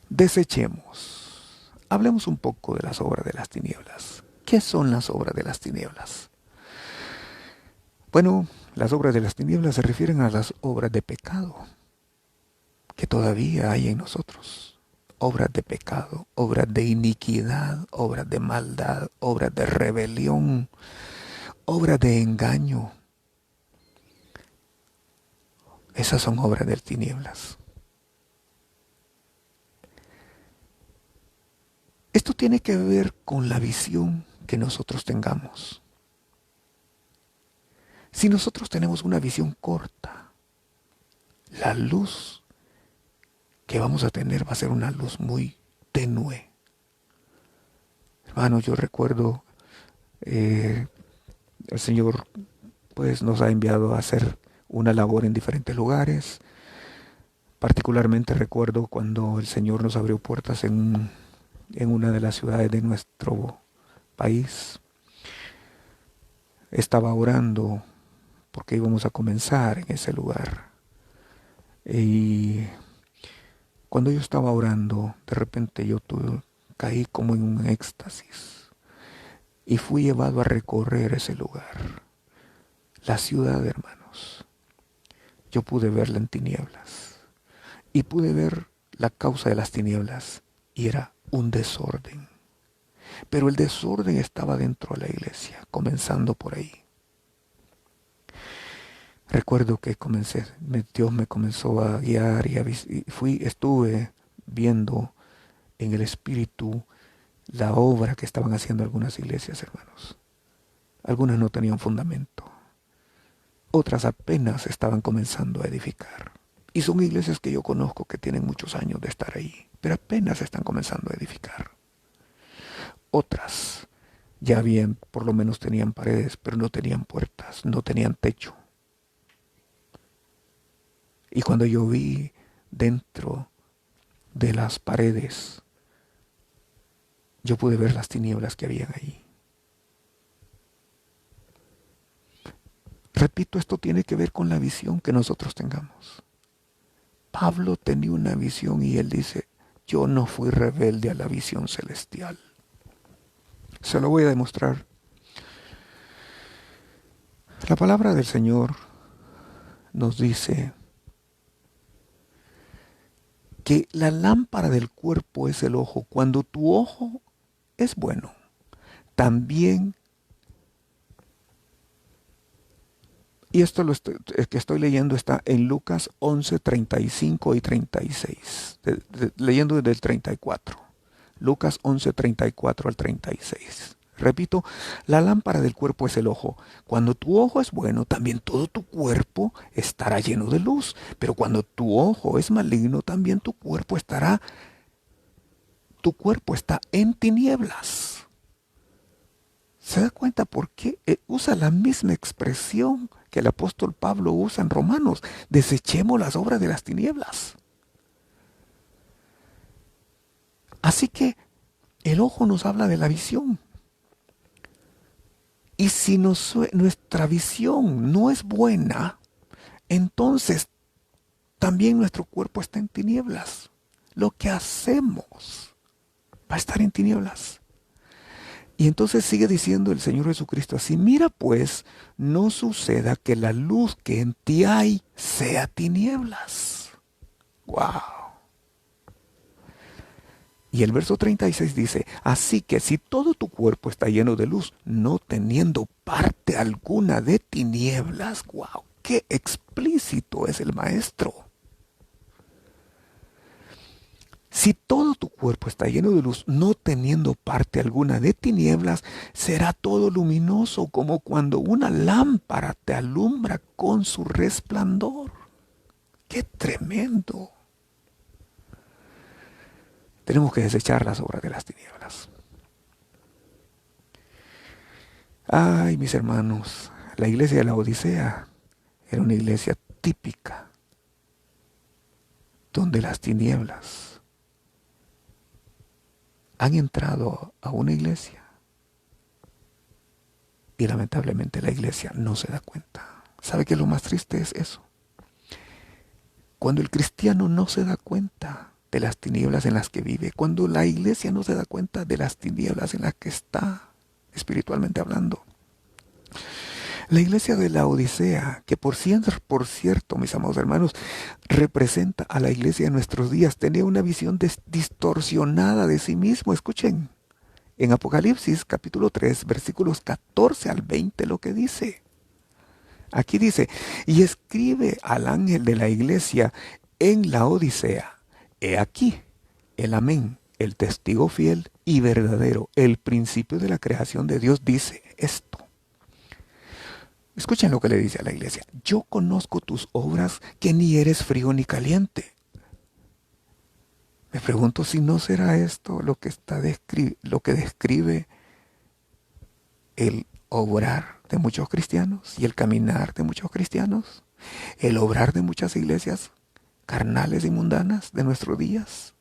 Desechemos. Hablemos un poco de las obras de las tinieblas. ¿Qué son las obras de las tinieblas? Bueno, las obras de las tinieblas se refieren a las obras de pecado que todavía hay en nosotros. Obras de pecado, obras de iniquidad, obras de maldad, obras de rebelión, obras de engaño. Esas son obras de tinieblas. Esto tiene que ver con la visión que nosotros tengamos. Si nosotros tenemos una visión corta, la luz que vamos a tener va a ser una luz muy tenue. Hermano, yo recuerdo, el Señor pues nos ha enviado a hacer una labor en diferentes lugares. Particularmente recuerdo cuando el Señor nos abrió puertas en una de las ciudades de nuestro país. Estaba orando porque íbamos a comenzar en ese lugar. Y cuando yo estaba orando, de repente caí como en un éxtasis y fui llevado a recorrer ese lugar, la ciudad, hermanos. Yo pude verla en tinieblas y pude ver la causa de las tinieblas y era un desorden. Pero el desorden estaba dentro de la iglesia, comenzando por ahí. Recuerdo que Dios me comenzó a guiar y estuve viendo en el espíritu la obra que estaban haciendo algunas iglesias, hermanos. Algunas no tenían fundamento, otras apenas estaban comenzando a edificar. Y son iglesias que yo conozco que tienen muchos años de estar ahí, pero apenas están comenzando a edificar. Otras ya por lo menos tenían paredes, pero no tenían puertas, no tenían techo. Y cuando yo vi dentro de las paredes, yo pude ver las tinieblas que habían ahí. Repito, esto tiene que ver con la visión que nosotros tengamos. Pablo tenía una visión y él dice, yo no fui rebelde a la visión celestial. Se lo voy a demostrar. La palabra del Señor nos dice que la lámpara del cuerpo es el ojo. Cuando tu ojo es bueno, también, y esto que estoy leyendo está en Lucas 11, 35 y 36, leyendo desde el 34. Lucas 11, 34 al 36. Repito, la lámpara del cuerpo es el ojo. Cuando tu ojo es bueno, también todo tu cuerpo estará lleno de luz. Pero cuando tu ojo es maligno, también tu cuerpo está en tinieblas. ¿Se da cuenta por qué usa la misma expresión que el apóstol Pablo usa en Romanos? Desechemos las obras de las tinieblas. Así que el ojo nos habla de la visión. Y si nuestra visión no es buena, entonces también nuestro cuerpo está en tinieblas. Lo que hacemos va a estar en tinieblas. Y entonces sigue diciendo el Señor Jesucristo así: mira pues, no suceda que la luz que en ti hay sea tinieblas. ¡Wow! Y el verso 36 dice: así que si todo tu cuerpo está lleno de luz, no teniendo parte alguna de tinieblas. ¡Wow! ¡Qué explícito es el Maestro! Si todo tu cuerpo está lleno de luz, no teniendo parte alguna de tinieblas, será todo luminoso, como cuando una lámpara te alumbra con su resplandor. ¡Qué tremendo! Tenemos que desechar las obras de las tinieblas. Ay, mis hermanos, la iglesia de la Odisea era una iglesia típica, donde las tinieblas han entrado a una iglesia y lamentablemente la iglesia no se da cuenta. ¿Sabe qué es lo más triste? Es eso. Cuando el cristiano no se da cuenta de las tinieblas en las que vive, cuando la iglesia no se da cuenta de las tinieblas en las que está, espiritualmente hablando. La iglesia de la Odisea, que por cierto, mis amados hermanos, representa a la iglesia de nuestros días, tenía una visión distorsionada de sí mismo. Escuchen, en Apocalipsis capítulo 3, versículos 14 al 20, lo que dice. Aquí dice: y escribe al ángel de la iglesia en la Odisea: he aquí el amén, el testigo fiel y verdadero, el principio de la creación de Dios, dice esto. Escuchen lo que le dice a la iglesia: yo conozco tus obras, que ni eres frío ni caliente. Me pregunto si no será esto lo que describe el obrar de muchos cristianos y el caminar de muchos cristianos, el obrar de muchas iglesias carnales y mundanas de nuestros días.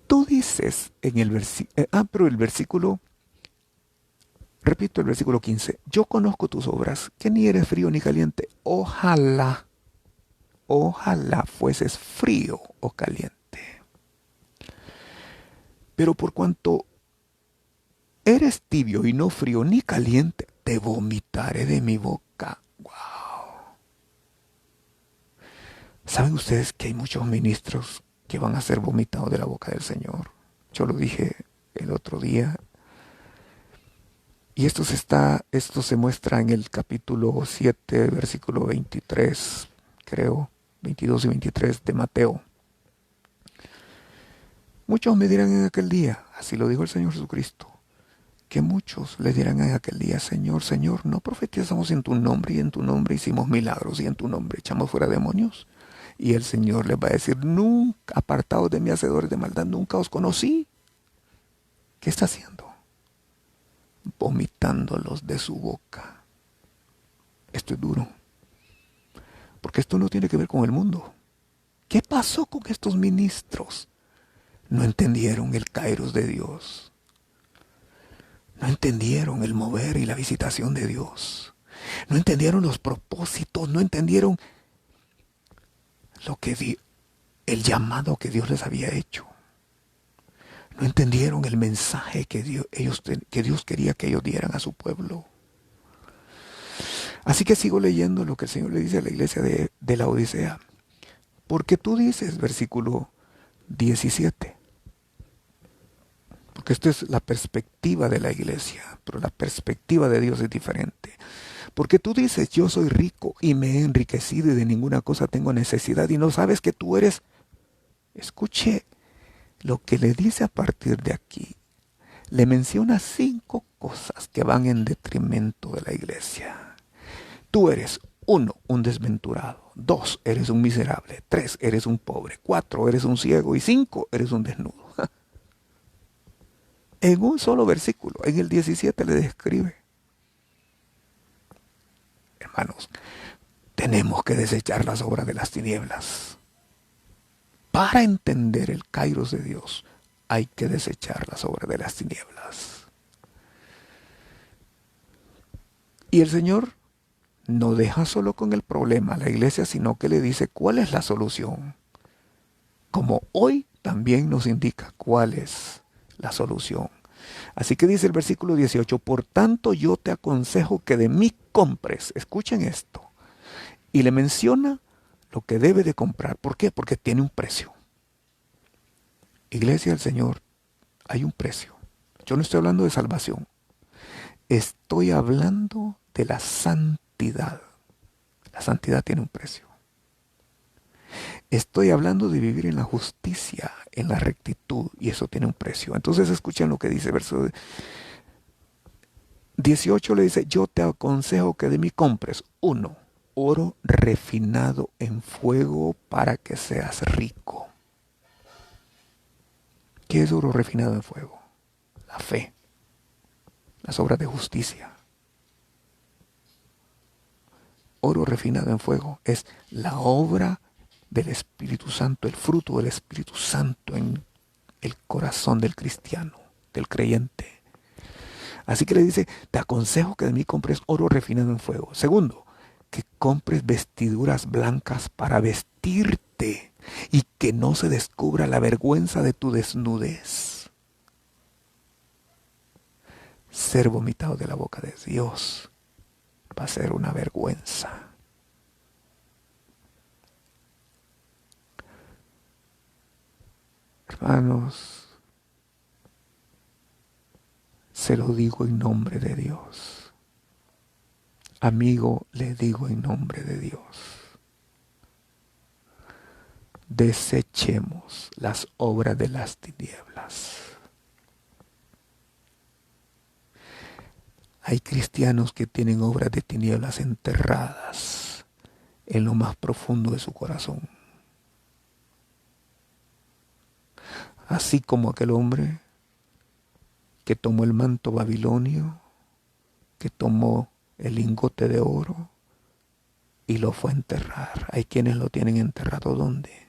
Tú dices en el versículo, repito el versículo 15: yo conozco tus obras, que ni eres frío ni caliente. Ojalá fueses frío o caliente. Pero por cuanto eres tibio y no frío ni caliente, te vomitaré de mi boca. Wow. ¿Saben ustedes que hay muchos ministros que van a ser vomitados de la boca del Señor? Yo lo dije el otro día. Y esto se muestra en el capítulo 7, versículo 23, creo, 22 y 23 de Mateo. Muchos me dirán en aquel día, así lo dijo el Señor Jesucristo, que muchos le dirán en aquel día: Señor, Señor, ¿no profetizamos en tu nombre, y en tu nombre hicimos milagros, y en tu nombre echamos fuera demonios? Y el Señor les va a decir: nunca, apartados de mí, hacedores de maldad, nunca os conocí. ¿Qué está haciendo? Vomitándolos de su boca. Esto es duro, porque esto no tiene que ver con el mundo. ¿Qué pasó con estos ministros? No entendieron el kairos de Dios. No entendieron el mover y la visitación de Dios. No entendieron los propósitos. No entendieron el llamado que Dios les había hecho. No entendieron el mensaje que Dios quería que ellos dieran a su pueblo. Así que sigo leyendo lo que el Señor le dice a la iglesia de la Odisea. Porque tú dices, versículo 17, porque esta es la perspectiva de la iglesia, pero la perspectiva de Dios es diferente. Porque tú dices: yo soy rico y me he enriquecido y de ninguna cosa tengo necesidad, y no sabes que tú eres... Escuche lo que le dice a partir de aquí. Le menciona 5 cosas que van en detrimento de la iglesia. Tú eres: 1, un desventurado; 2, eres un miserable; 3, eres un pobre; 4, eres un ciego; y 5, eres un desnudo. En un solo versículo, en el 17 le describe. Hermanos, tenemos que desechar las obras de las tinieblas. Para entender el kairos de Dios, hay que desechar las obras de las tinieblas. Y el Señor no deja solo con el problema a la iglesia, sino que le dice cuál es la solución. Como hoy también nos indica cuál es la solución. Así que dice el versículo 18, por tanto yo te aconsejo que de mí compres. Escuchen esto. Y le menciona lo que debe de comprar. ¿Por qué? Porque tiene un precio. Iglesia del Señor, hay un precio. Yo no estoy hablando de salvación. Estoy hablando de la santidad. La santidad tiene un precio. Estoy hablando de vivir en la justicia, en la rectitud, y eso tiene un precio. Entonces escuchen lo que dice verso 18, le dice, yo te aconsejo que de mí compres, 1, oro refinado en fuego para que seas rico. ¿Qué es oro refinado en fuego? La fe, las obras de justicia. Oro refinado en fuego es la obra del Espíritu Santo, el fruto del Espíritu Santo en el corazón del cristiano, del creyente. Así que le dice, te aconsejo que de mí compres oro refinado en fuego. Segundo, que compres vestiduras blancas para vestirte y que no se descubra la vergüenza de tu desnudez. Ser vomitado de la boca de Dios va a ser una vergüenza. Hermanos, se lo digo en nombre de Dios. Amigo, le digo en nombre de Dios. Desechemos las obras de las tinieblas. Hay cristianos que tienen obras de tinieblas enterradas en lo más profundo de su corazón. Así como aquel hombre que tomó el manto babilonio, que tomó el lingote de oro y lo fue a enterrar. Hay quienes lo tienen enterrado ¿dónde?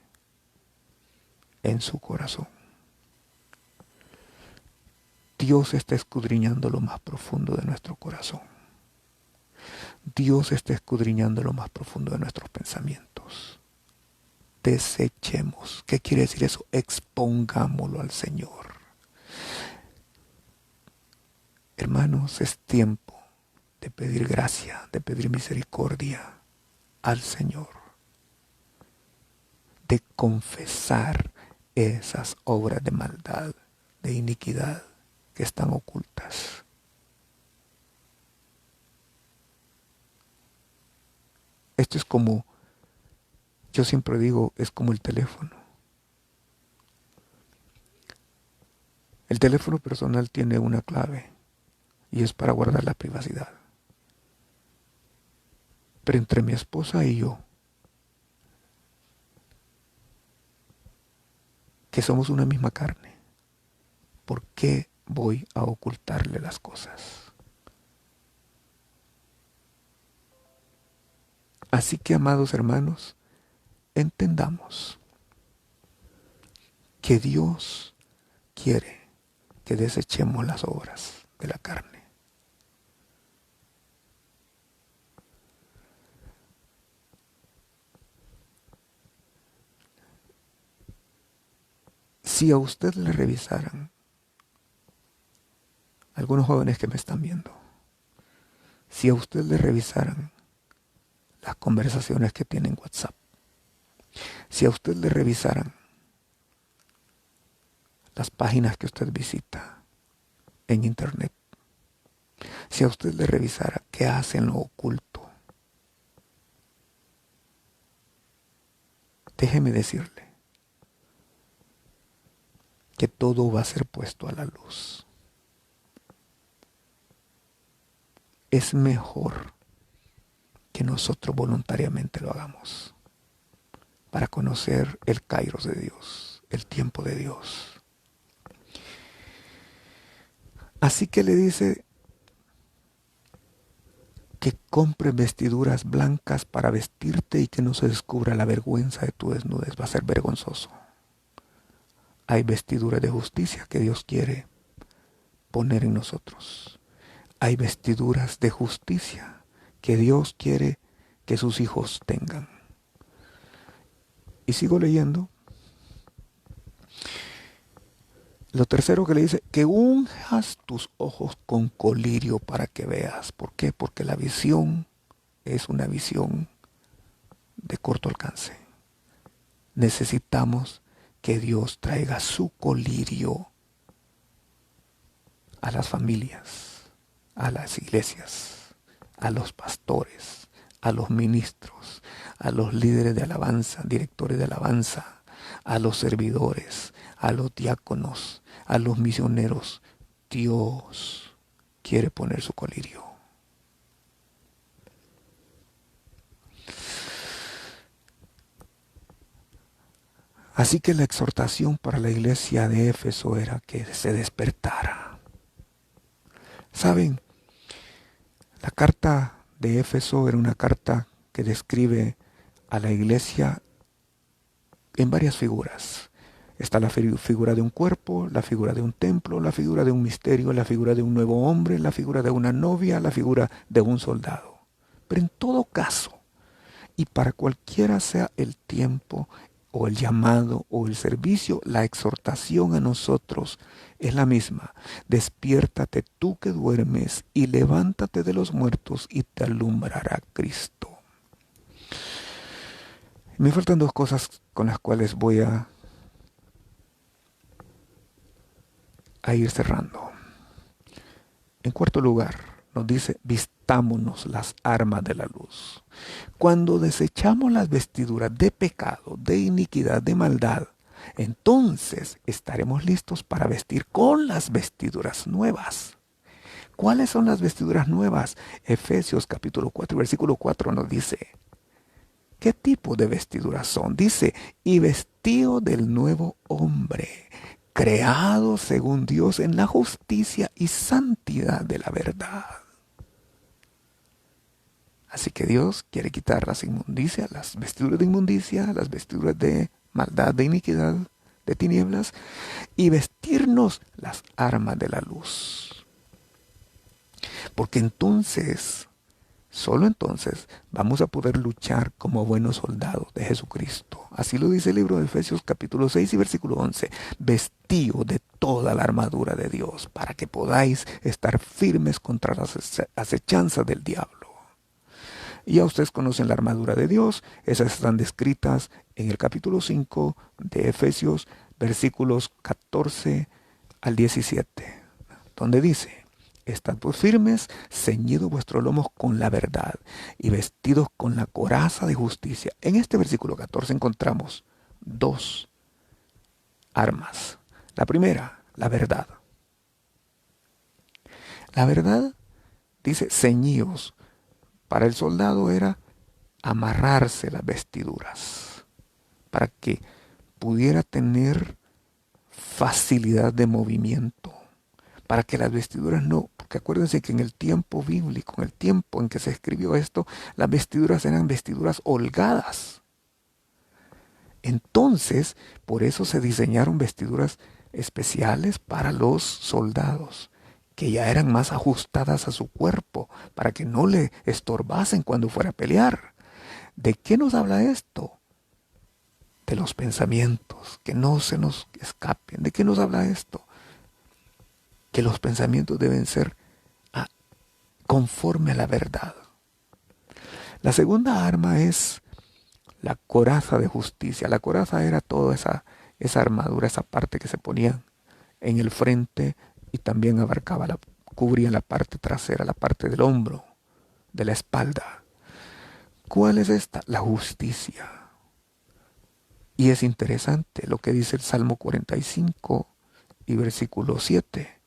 En su corazón. Dios está escudriñando lo más profundo de nuestro corazón. Dios está escudriñando lo más profundo de nuestros pensamientos. Desechemos. ¿Qué quiere decir eso? Expongámoslo al Señor. Hermanos, es tiempo de pedir gracia, de pedir misericordia al Señor, de confesar esas obras de maldad, de iniquidad que están ocultas. Esto es como, yo siempre digo, es como el teléfono. El teléfono personal tiene una clave y es para guardar la privacidad. Pero entre mi esposa y yo, que somos una misma carne, ¿por qué voy a ocultarle las cosas? Así que, amados hermanos, entendamos que Dios quiere que desechemos las obras de la carne. Si a usted le revisaran, algunos jóvenes que me están viendo, si a usted le revisaran las conversaciones que tiene en WhatsApp, si a usted le revisaran las páginas que usted visita en internet, si a usted le revisara qué hace en lo oculto, déjeme decirle que todo va a ser puesto a la luz. Es mejor que nosotros voluntariamente lo hagamos para conocer el kairos de Dios, el tiempo de Dios. Así que le dice que compres vestiduras blancas para vestirte y que no se descubra la vergüenza de tu desnudez. Va a ser vergonzoso. Hay vestiduras de justicia que Dios quiere poner en nosotros. hay vestiduras de justicia que Dios quiere que sus hijos tengan. Y sigo leyendo. Lo tercero que le dice, que unjas tus ojos con colirio para que veas. ¿Por qué? Porque la visión es una visión de corto alcance. Necesitamos que Dios traiga su colirio a las familias, a las iglesias, a los pastores, a los ministros, a los líderes de alabanza, directores de alabanza, a los servidores, a los diáconos, a los misioneros. Dios quiere poner su colirio. Así que la exhortación para la iglesia de Éfeso era que se despertara. ¿Saben? La carta de Éfeso era una carta que describe a la iglesia en varias figuras. Está la figura de un cuerpo, la figura de un templo, la figura de un misterio, la figura de un nuevo hombre, la figura de una novia, la figura de un soldado. Pero en todo caso, y para cualquiera sea el tiempo o el llamado o el servicio, la exhortación a nosotros es la misma. Despiértate tú que duermes y levántate de los muertos y te alumbrará Cristo. Me faltan dos cosas con las cuales voy a ir cerrando. En cuarto lugar, nos dice, vistámonos las armas de la luz. Cuando desechamos las vestiduras de pecado, de iniquidad, de maldad, entonces estaremos listos para vestir con las vestiduras nuevas. ¿Cuáles son las vestiduras nuevas? Efesios capítulo 4, versículo 4 nos dice, ¿qué tipo de vestiduras son? Dice, y vestido del nuevo hombre, creado según Dios en la justicia y santidad de la verdad. Así que Dios quiere quitar las inmundicias, las vestiduras de inmundicia, las vestiduras de maldad, de iniquidad, de tinieblas, y vestirnos las armas de la luz. Porque entonces, solo entonces, vamos a poder luchar como buenos soldados de Jesucristo. Así lo dice el libro de Efesios capítulo 6 y versículo 11. Vestíos de toda la armadura de Dios para que podáis estar firmes contra las acechanzas del diablo. Y ya ustedes conocen la armadura de Dios. Esas están descritas en el capítulo 5 de Efesios, versículos 14 al 17, donde dice, estad pues firmes, ceñidos vuestros lomos con la verdad y vestidos con la coraza de justicia. En este versículo 14 encontramos dos armas. La primera, la verdad. La verdad dice ceñidos. Para el soldado era amarrarse las vestiduras para que pudiera tener facilidad de movimiento, para que las vestiduras no, porque acuérdense que en el tiempo bíblico, en el tiempo en que se escribió esto, las vestiduras eran vestiduras holgadas. Entonces, por eso se diseñaron vestiduras especiales para los soldados, que ya eran más ajustadas a su cuerpo, para que no le estorbasen cuando fuera a pelear. ¿De qué nos habla esto? De los pensamientos, que no se nos escapen. ¿De qué nos habla esto? Que los pensamientos deben ser conforme a la verdad. La segunda arma es la coraza de justicia. La coraza era toda esa armadura, esa parte que se ponía en el frente y también cubría la parte trasera, la parte del hombro, de la espalda. ¿Cuál es esta? La justicia. Y es interesante lo que dice el Salmo 45 y versículo 7.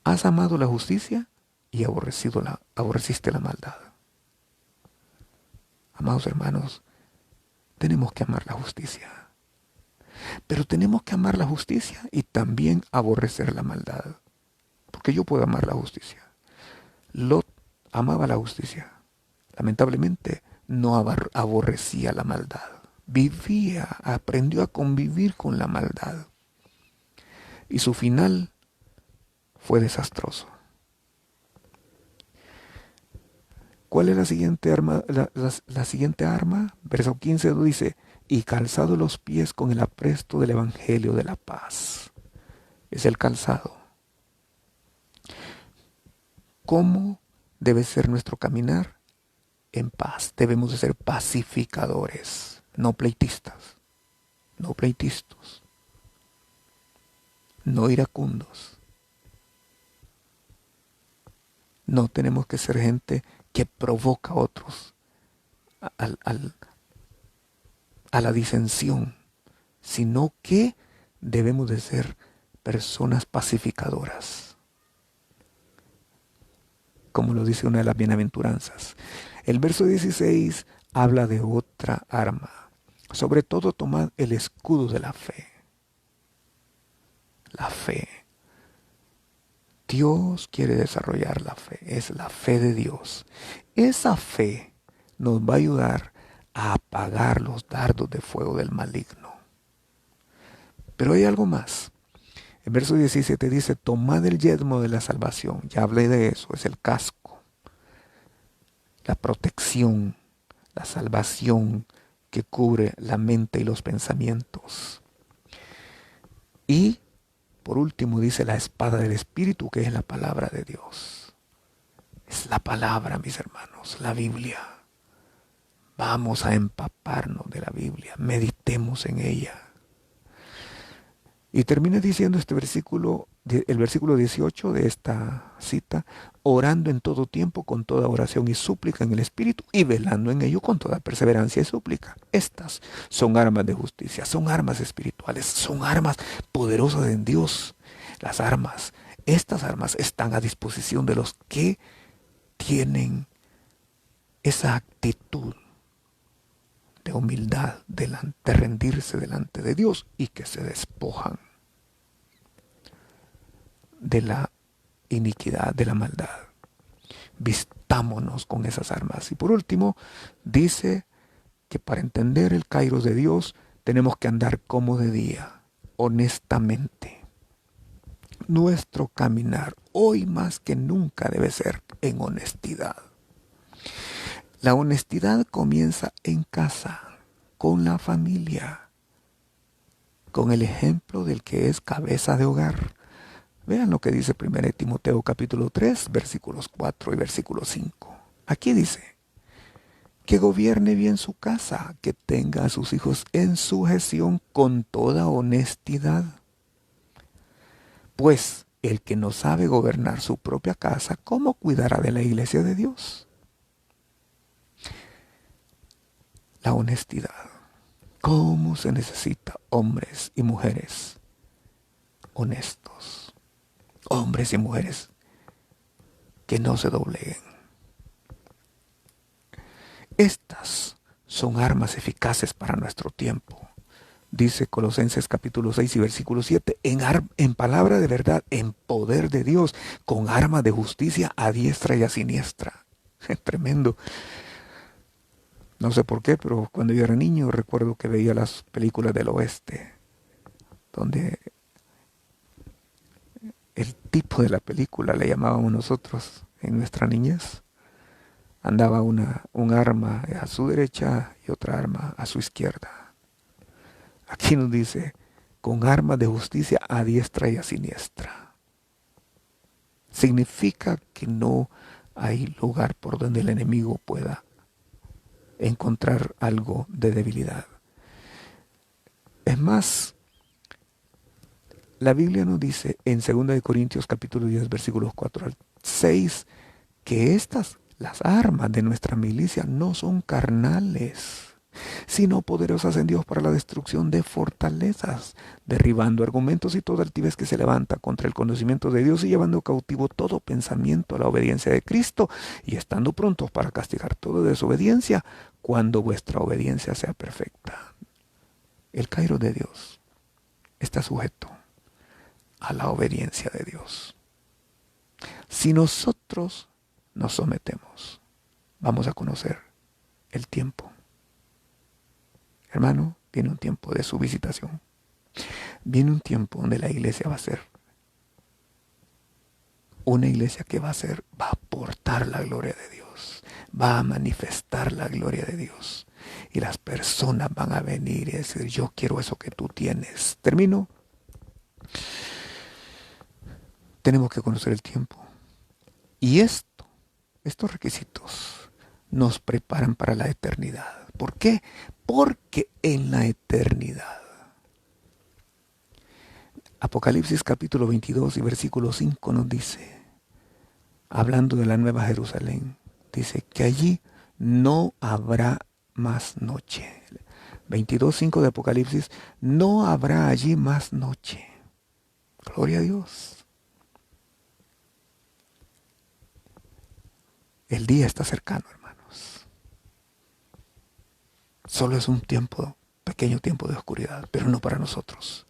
¿Has amado la justicia y aborreciste la maldad? Amados hermanos, tenemos que amar la justicia. Pero tenemos que amar la justicia y también aborrecer la maldad. Porque yo puedo amar la justicia. Lot amaba la justicia. Lamentablemente no aborrecía la maldad. Aprendió a convivir con la maldad. Y su final fue desastroso. ¿Cuál es la siguiente arma? La siguiente arma, verso 15 dice, y calzado los pies con el apresto del evangelio de la paz. Es el calzado. ¿Cómo debe ser nuestro caminar? En paz. Debemos de ser pacificadores, no pleitistas, no pleitistas, no iracundos. No tenemos que ser gente que provoca a otros a la disensión, sino que debemos de ser personas pacificadoras, como lo dice una de las bienaventuranzas. El verso 16 habla de otra arma. Sobre todo tomad el escudo de la fe. La fe. Dios quiere desarrollar la fe. Es la fe de Dios. Esa fe nos va a ayudar a apagar los dardos de fuego del maligno. Pero hay algo más. El verso 17 dice, tomad el yelmo de la salvación. Ya hablé de eso, es el casco. La protección, la salvación que cubre la mente y los pensamientos. Y, por último, dice la espada del Espíritu, que es la palabra de Dios. Es la palabra, mis hermanos, la Biblia. Vamos a empaparnos de la Biblia, meditemos en ella. Y termina diciendo este versículo, el versículo 18 de esta cita, orando en todo tiempo con toda oración y súplica en el Espíritu y velando en ello con toda perseverancia y súplica. Estas son armas de justicia, son armas espirituales, son armas poderosas en Dios. Estas armas están a disposición de los que tienen esa actitud de humildad, de rendirse delante de Dios y que se despojan de la iniquidad, de la maldad. Vistámonos con esas armas. Y por último, dice que para entender el kairos de Dios tenemos que andar como de día, honestamente. Nuestro caminar hoy más que nunca debe ser en honestidad. La honestidad comienza en casa, con la familia, con el ejemplo del que es cabeza de hogar. Vean lo que dice 1 Timoteo capítulo 3, versículos 4 y versículo 5. Aquí dice, que gobierne bien su casa, que tenga a sus hijos en sujeción con toda honestidad. Pues el que no sabe gobernar su propia casa, ¿cómo cuidará de la iglesia de Dios? La honestidad. ¿Cómo se necesita hombres y mujeres honestos? Hombres y mujeres que no se dobleguen. Estas son armas eficaces para nuestro tiempo. Dice Colosenses capítulo 6 y versículo 7, en palabra de verdad, en poder de Dios, con armas de justicia a diestra y a siniestra. Es tremendo. No sé por qué, pero cuando yo era niño recuerdo que veía las películas del oeste, donde el tipo de la película le llamábamos nosotros en nuestra niñez. Andaba un arma a su derecha y otra arma a su izquierda. Aquí nos dice, con armas de justicia a diestra y a siniestra. Significa que no hay lugar por donde el enemigo pueda encontrar algo de debilidad. Es más, la Biblia nos dice en 2 Corintios capítulo 10 versículos 4 al 6 que las armas de nuestra milicia no son carnales, sino poderosas en Dios para la destrucción de fortalezas, derribando argumentos y toda altivez que se levanta contra el conocimiento de Dios y llevando cautivo todo pensamiento a la obediencia de Cristo y estando prontos para castigar toda desobediencia cuando vuestra obediencia sea perfecta. El Cairo de Dios está sujeto a la obediencia de Dios. Si nosotros nos sometemos, vamos a conocer el tiempo. Hermano, viene un tiempo de su visitación. Viene un tiempo donde la iglesia va a ser una iglesia que va a aportar la gloria de Dios. va a manifestar la gloria de Dios. Y las personas van a venir y decir, yo quiero eso que tú tienes. Termino. Tenemos que conocer el tiempo. Y estos requisitos nos preparan para la eternidad. ¿Por qué? Porque en la eternidad. Apocalipsis capítulo 22 y versículo 5 nos dice, hablando de la Nueva Jerusalén, dice que allí no habrá más noche. 22:5 de Apocalipsis, no habrá allí más noche. Gloria a Dios. El día está cercano, hermanos. Solo es un tiempo, pequeño tiempo de oscuridad, pero no para nosotros.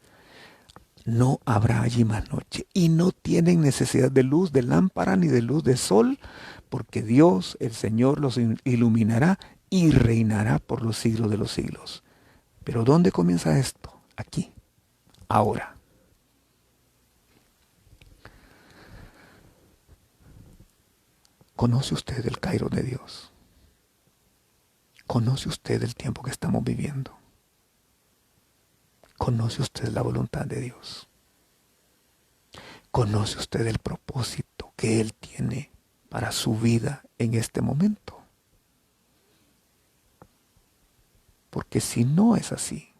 No habrá allí más noche. Y no tienen necesidad de luz de lámpara ni de luz de sol, porque Dios, el Señor, los iluminará y reinará por los siglos de los siglos. Pero ¿dónde comienza esto? Aquí, ahora. ¿Conoce usted el Kairos de Dios? ¿Conoce usted el tiempo que estamos viviendo? ¿Conoce usted la voluntad de Dios? ¿Conoce usted el propósito que Él tiene para su vida en este momento? Porque si no es así,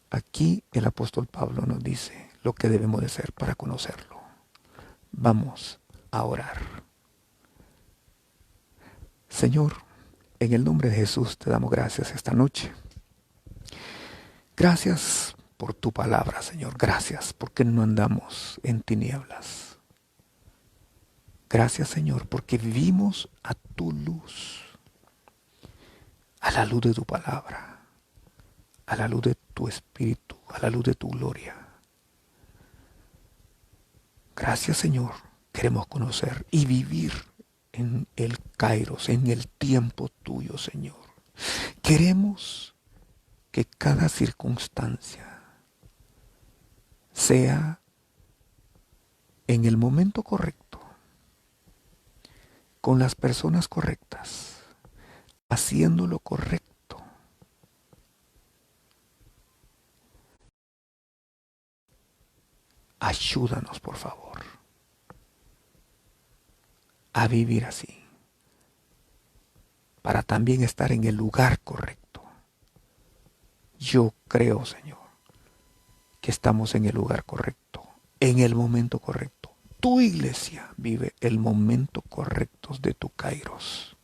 aquí el apóstol Pablo nos dice lo que debemos de hacer para conocerlo. Vamos a orar. Señor, en el nombre de Jesús te damos gracias esta noche. Gracias por tu palabra, Señor. Gracias porque no andamos en tinieblas. Gracias, Señor, porque vivimos a tu luz, a la luz de tu palabra, a la luz de tu espíritu, a la luz de tu gloria. Gracias, Señor. Queremos conocer y vivir en el Kairos, en el tiempo tuyo, Señor. Queremos que cada circunstancia sea en el momento correcto, con las personas correctas, haciendo lo correcto. Ayúdanos, por favor, a vivir así, para también estar en el lugar correcto. Yo creo, Señor, que estamos en el lugar correcto, en el momento correcto. Tu iglesia vive el momento correcto de tu Kairos.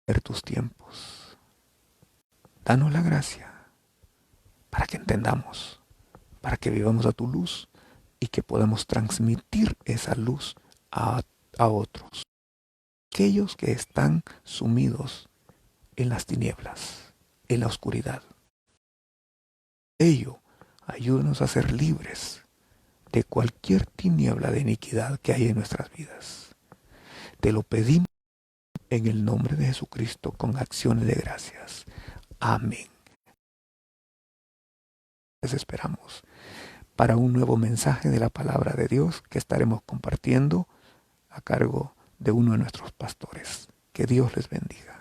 Ver tus tiempos. Danos la gracia para que entendamos, para que vivamos a tu luz y que podamos transmitir esa luz a otros. Aquellos que están sumidos en las tinieblas, en la oscuridad. Ello, ayúdanos a ser libres de cualquier tiniebla de iniquidad que hay en nuestras vidas. Te lo pedimos en el nombre de Jesucristo con acciones de gracias. Amén. Les esperamos para un nuevo mensaje de la palabra de Dios que estaremos compartiendo a cargo de uno de nuestros pastores. Que Dios les bendiga.